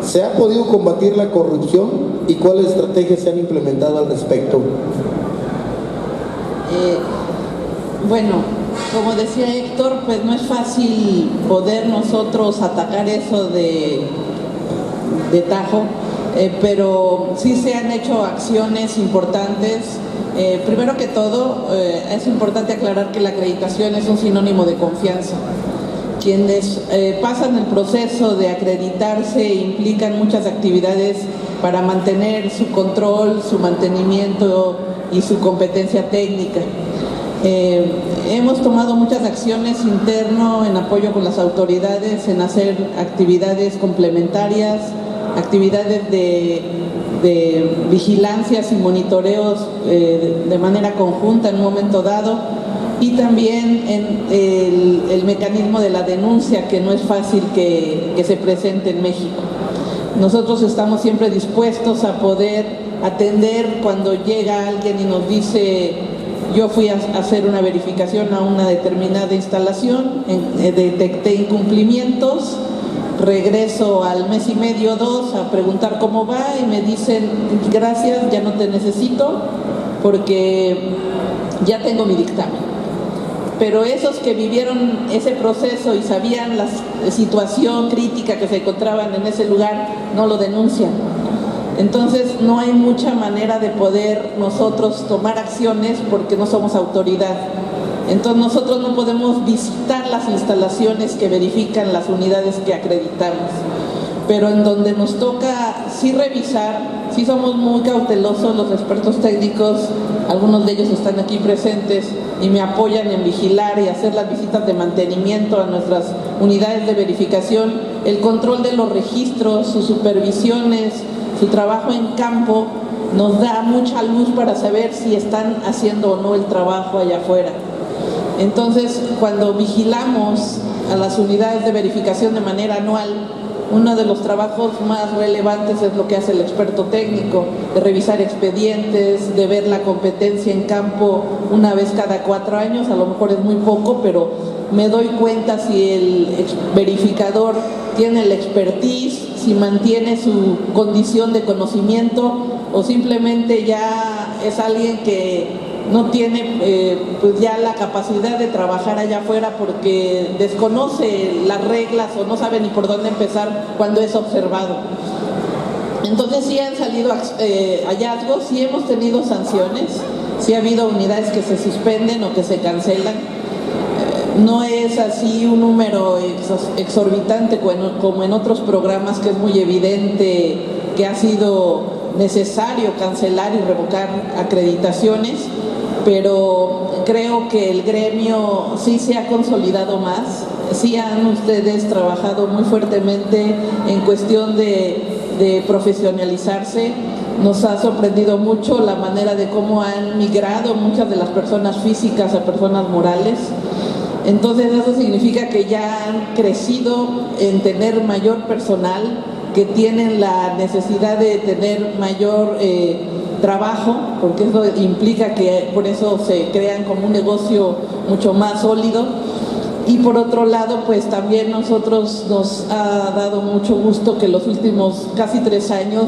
¿se ha podido combatir la corrupción y cuáles estrategias se han implementado al respecto? Bueno, como decía Héctor, pues no es fácil poder nosotros atacar eso de tajo, pero sí se han hecho acciones importantes. Primero que todo, es importante aclarar que la acreditación es un sinónimo de confianza. Quienes pasan el proceso de acreditarse implican muchas actividades para mantener su control, su mantenimiento y su competencia técnica. Hemos tomado muchas acciones interno en apoyo con las autoridades, en hacer actividades complementarias, actividades de vigilancias y monitoreos de manera conjunta en un momento dado, y también en el mecanismo de la denuncia, que no es fácil que se presente en México. Nosotros estamos siempre dispuestos a poder atender cuando llega alguien y nos dice: yo fui a hacer una verificación a una determinada instalación, detecté incumplimientos, regreso al mes y medio, 2, a preguntar cómo va, y me dicen: gracias, ya no te necesito porque ya tengo mi dictamen. Pero esos que vivieron ese proceso y sabían la situación crítica que se encontraban en ese lugar, no lo denuncian. Entonces no hay mucha manera de poder nosotros tomar acciones porque no somos autoridad. Entonces nosotros no podemos visitar las instalaciones que verifican las unidades que acreditamos. Pero en donde nos toca sí revisar, sí somos muy cautelosos los expertos técnicos, algunos de ellos están aquí presentes y me apoyan en vigilar y hacer las visitas de mantenimiento a nuestras unidades de verificación, el control de los registros, sus supervisiones, su trabajo en campo, nos da mucha luz para saber si están haciendo o no el trabajo allá afuera. Entonces, cuando vigilamos a las unidades de verificación de manera anual, uno de los trabajos más relevantes es lo que hace el experto técnico, de revisar expedientes, de ver la competencia en campo una vez cada 4 años, a lo mejor es muy poco, pero me doy cuenta si el verificador tiene el expertise, si mantiene su condición de conocimiento o simplemente ya es alguien que no tiene pues ya la capacidad de trabajar allá afuera porque desconoce las reglas o no sabe ni por dónde empezar cuando es observado. Entonces sí han salido hallazgos, sí hemos tenido sanciones, sí ha habido unidades que se suspenden o que se cancelan. No es así un número exorbitante como en otros programas, que es muy evidente que ha sido necesario cancelar y revocar acreditaciones, pero creo que el gremio sí se ha consolidado más, sí han ustedes trabajado muy fuertemente en cuestión de profesionalizarse. Nos ha sorprendido mucho la manera de cómo han migrado muchas de las personas físicas a personas morales. Entonces eso significa que ya han crecido en tener mayor personal, que tienen la necesidad de tener mayor trabajo, porque eso implica que por eso se crean como un negocio mucho más sólido. Y por otro lado, pues también nosotros nos ha dado mucho gusto que los últimos casi 3 años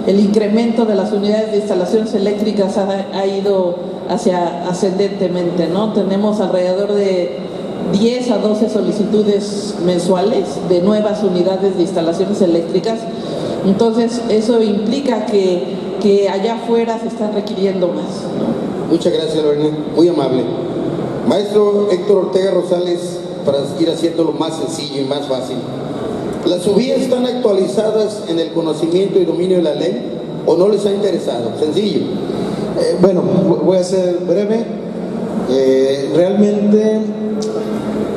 el incremento de las unidades de instalaciones eléctricas ha ido ascendentemente, ¿no? Tenemos alrededor de 10 a 12 solicitudes mensuales de nuevas unidades de instalaciones eléctricas. Entonces eso implica que allá afuera se están requiriendo más, ¿no? Muchas gracias, Lorena, muy amable. Maestro Héctor Ortega Rosales, para ir haciéndolo más sencillo y más fácil, ¿las UBIEs están actualizadas en el conocimiento y dominio de la ley o no les ha interesado? Sencillo. Bueno, voy a ser breve. Realmente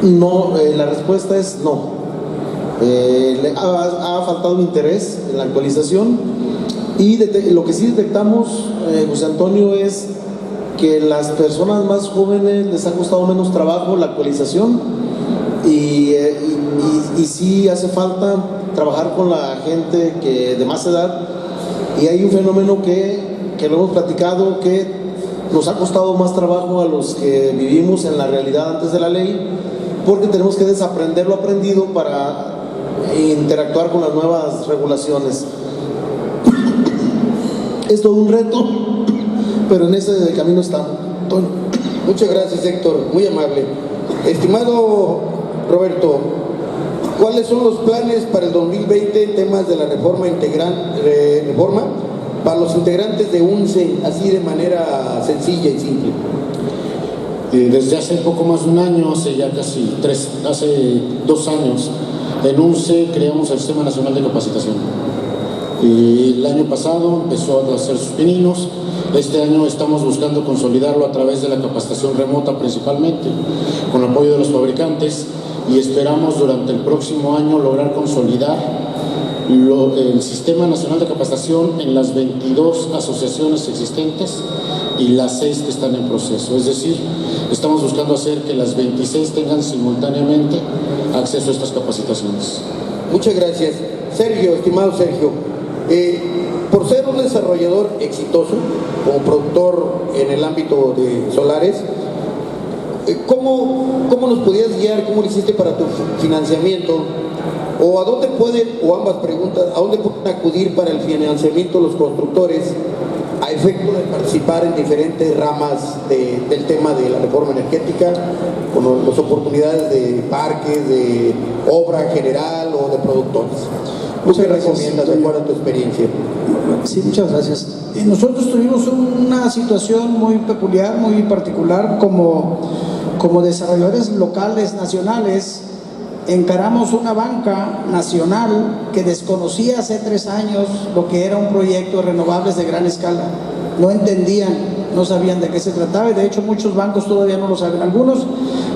no, la respuesta es no. Ha faltado un interés en la actualización y lo que sí detectamos, José Antonio, es que las personas más jóvenes les ha costado menos trabajo la actualización y sí hace falta trabajar con la gente de más edad, y hay un fenómeno que lo hemos platicado, que nos ha costado más trabajo a los que vivimos en la realidad antes de la ley, porque tenemos que desaprender lo aprendido para interactuar con las nuevas regulaciones. Es todo un reto, pero en ese camino estamos. Toño. Muchas gracias, Héctor, muy amable. Estimado Roberto, ¿cuáles son los planes para el 2020 en temas de la reforma para los integrantes de UNCE, así de manera sencilla y simple? Desde hace poco más de un año, hace 2 años, en UNCE creamos el Sistema Nacional de Capacitación. El año pasado empezó a hacer sus pininos. Este año estamos buscando consolidarlo a través de la capacitación remota principalmente, con apoyo de los fabricantes, y esperamos durante el próximo año lograr consolidar el Sistema Nacional de Capacitación en las 22 asociaciones existentes y las 6 que están en proceso. Es decir, estamos buscando hacer que las 26 tengan simultáneamente acceso a estas capacitaciones. Muchas gracias. Sergio, estimado Sergio, por ser un desarrollador exitoso como productor en el ámbito de solares, ¿cómo nos podías guiar? ¿Cómo lo hiciste para tu financiamiento? ¿O a dónde pueden, o ambas preguntas, a dónde pueden acudir para el financiamiento los constructores a efecto de participar en diferentes ramas del tema de la reforma energética, con las oportunidades de parques, de obra general o de productores? ¿Qué recomiendas de acuerdo a tu experiencia? Sí, muchas gracias. Nosotros tuvimos una situación muy peculiar, muy particular, como desarrolladores locales, nacionales. Encaramos una banca nacional que desconocía hace 3 años lo que era un proyecto de renovables de gran escala. No entendían, no sabían de qué se trataba, y de hecho muchos bancos todavía no lo saben. Algunos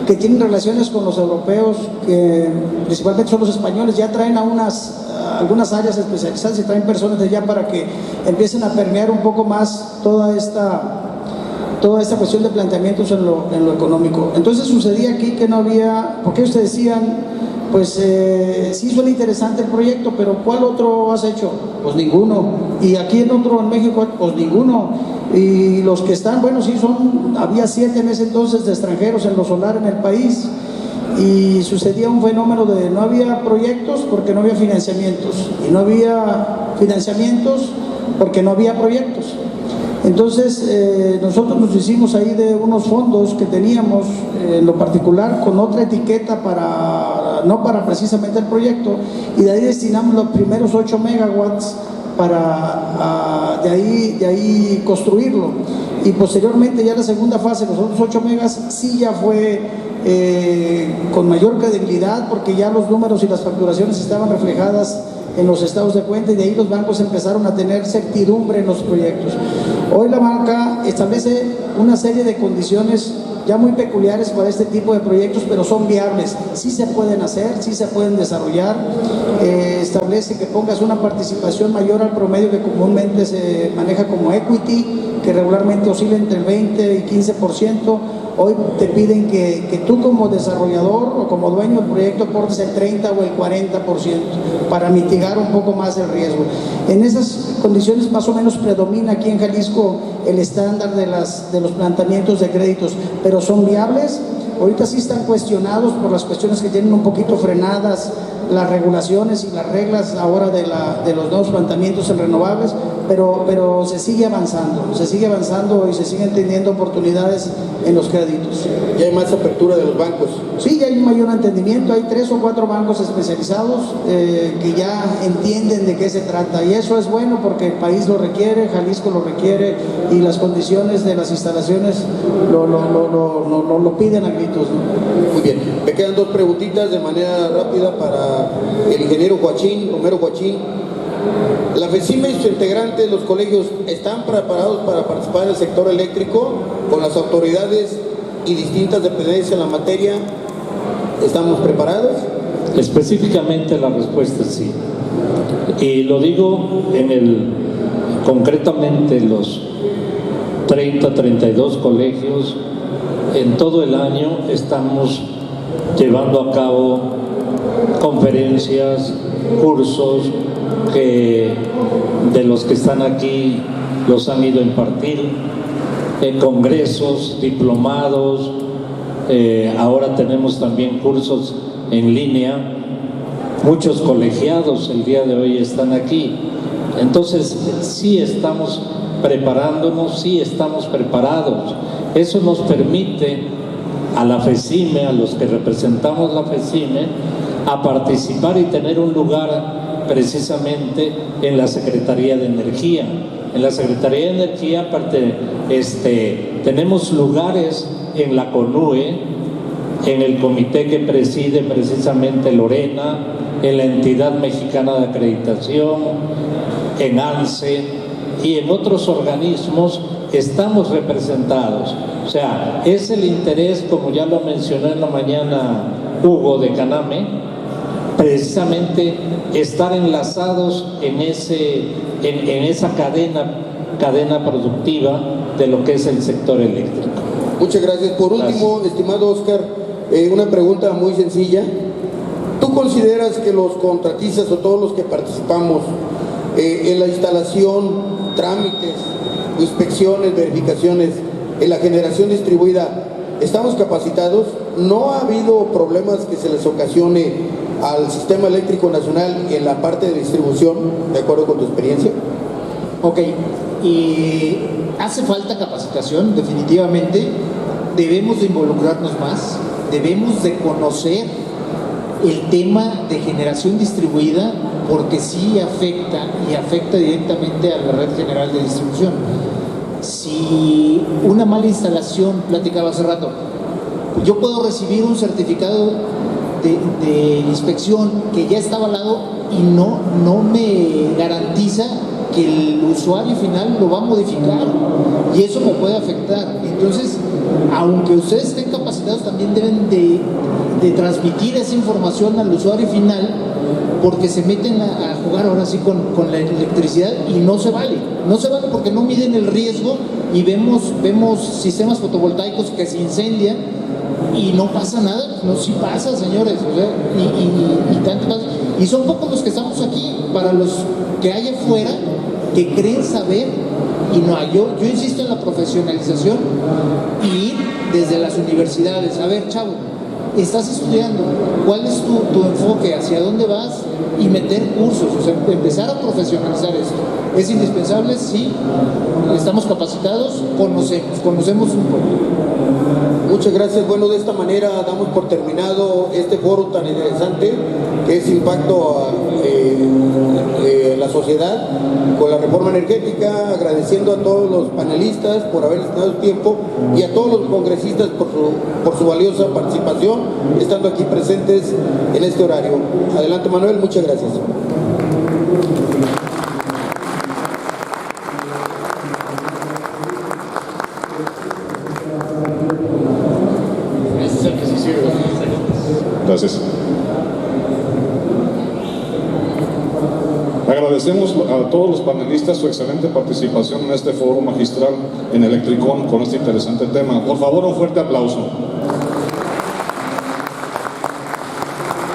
que tienen relaciones con los europeos, que principalmente son los españoles, ya traen algunas áreas especializadas y traen personas de allá para que empiecen a permear un poco más toda esta cuestión de planteamientos en lo económico. Entonces sucedía aquí que no había, porque ustedes decían, pues sí suena interesante el proyecto, pero ¿cuál otro has hecho? Pues ninguno. Y aquí en México, pues ninguno. Y los que están, bueno, sí había 7 en ese entonces de extranjeros en lo solar en el país, y sucedía un fenómeno de no había proyectos porque no había financiamientos, y no había financiamientos porque no había proyectos. Entonces nosotros nos hicimos ahí de unos fondos que teníamos en lo particular con otra etiqueta no para precisamente el proyecto, y de ahí destinamos los primeros 8 megawatts para de ahí construirlo, y posteriormente ya la segunda fase, los otros 8 megas, sí ya fue con mayor credibilidad, porque ya los números y las facturaciones estaban reflejadas en los estados de cuenta, y de ahí los bancos empezaron a tener certidumbre en los proyectos. Hoy la banca establece una serie de condiciones ya muy peculiares para este tipo de proyectos, pero son viables, sí se pueden hacer, sí se pueden desarrollar. Establece que pongas una participación mayor al promedio que comúnmente se maneja como equity, que regularmente oscila entre el 20 y 15%. Hoy te piden que tú como desarrollador o como dueño del proyecto aportes el 30 o el 40% para mitigar un poco más el riesgo. En esas condiciones más o menos predomina aquí en Jalisco el estándar de los planteamientos de créditos, pero son viables. Ahorita sí están cuestionados por las cuestiones que tienen un poquito frenadas las regulaciones y las reglas ahora de los nuevos planteamientos en renovables, pero se sigue avanzando y se siguen teniendo oportunidades en los créditos. ¿Ya hay más apertura de los bancos? Sí, ya hay un mayor entendimiento, hay 3 o 4 bancos especializados que ya entienden de qué se trata, y eso es bueno porque el país lo requiere, Jalisco lo requiere, y las condiciones de las instalaciones lo piden a gritos, ¿no? Muy bien, me quedan 2 preguntitas de manera rápida para el ingeniero Romero Joachín. ¿La FECIME y sus integrantes, los colegios, están preparados para participar en el sector eléctrico con las autoridades y distintas dependencias en la materia? ¿Estamos preparados? Específicamente la respuesta es sí. Y lo digo concretamente los 32 colegios, en todo el año estamos llevando a cabo conferencias, cursos que de los que están aquí los han ido a impartir, congresos, diplomados, ahora tenemos también cursos en línea, muchos colegiados el día de hoy están aquí. Entonces sí estamos preparándonos, sí estamos preparados. Eso nos permite a la FECIME, a los que representamos la FECIME, a participar y tener un lugar precisamente en la Secretaría de Energía. En la Secretaría de Energía, aparte, tenemos lugares en la CONUE, en el comité que preside precisamente Lorena, en la Entidad Mexicana de Acreditación, en ANSE y en otros organismos estamos representados. O sea, es el interés, como ya lo mencionó en la mañana Hugo de Caname, precisamente estar enlazados en esa cadena productiva de lo que es el sector eléctrico. Muchas gracias. Por último, estimado Oscar, una pregunta muy sencilla. ¿Tú consideras que los contratistas o todos los que participamos en la instalación, trámites, inspecciones, verificaciones, en la generación distribuida, estamos capacitados? ¿No ha habido problemas que se les ocasione al Sistema Eléctrico Nacional en la parte de distribución, de acuerdo con tu experiencia? Ok, y hace falta capacitación, definitivamente. Debemos de involucrarnos más, debemos de conocer el tema de generación distribuida, porque sí afecta y afecta directamente a la red general de distribución. Si una mala instalación, platicaba hace rato, yo puedo recibir un certificado de inspección que ya está avalado y no me garantiza que el usuario final lo va a modificar, y eso me puede afectar. Entonces, aunque ustedes estén capacitados, también deben de transmitir esa información al usuario final, porque se meten a jugar ahora sí con la electricidad y no se vale porque no miden el riesgo, y vemos sistemas fotovoltaicos que se incendian y no pasa nada. No, sí pasa, señores, o sea, y tanto pasa. Y son pocos los que estamos aquí, para los que hay afuera que creen saber y no hay. Yo insisto en la profesionalización y ir desde las universidades. A ver, chavo, estás estudiando, ¿cuál es tu enfoque? ¿Hacia dónde vas? Y meter cursos, o sea, empezar a profesionalizar esto. ¿Es indispensable? Sí. ¿Estamos capacitados? Conocemos un poco. Muchas gracias. Bueno, de esta manera damos por terminado este foro tan interesante que es impacto a la sociedad con la reforma energética, agradeciendo a todos los panelistas por haber estado el tiempo y a todos los congresistas por su valiosa participación, estando aquí presentes en este horario. Adelante, Manuel, muchas gracias. Gracias. Agradecemos a todos los panelistas su excelente participación en este foro magistral en Electricón con este interesante tema. Por favor, un fuerte aplauso.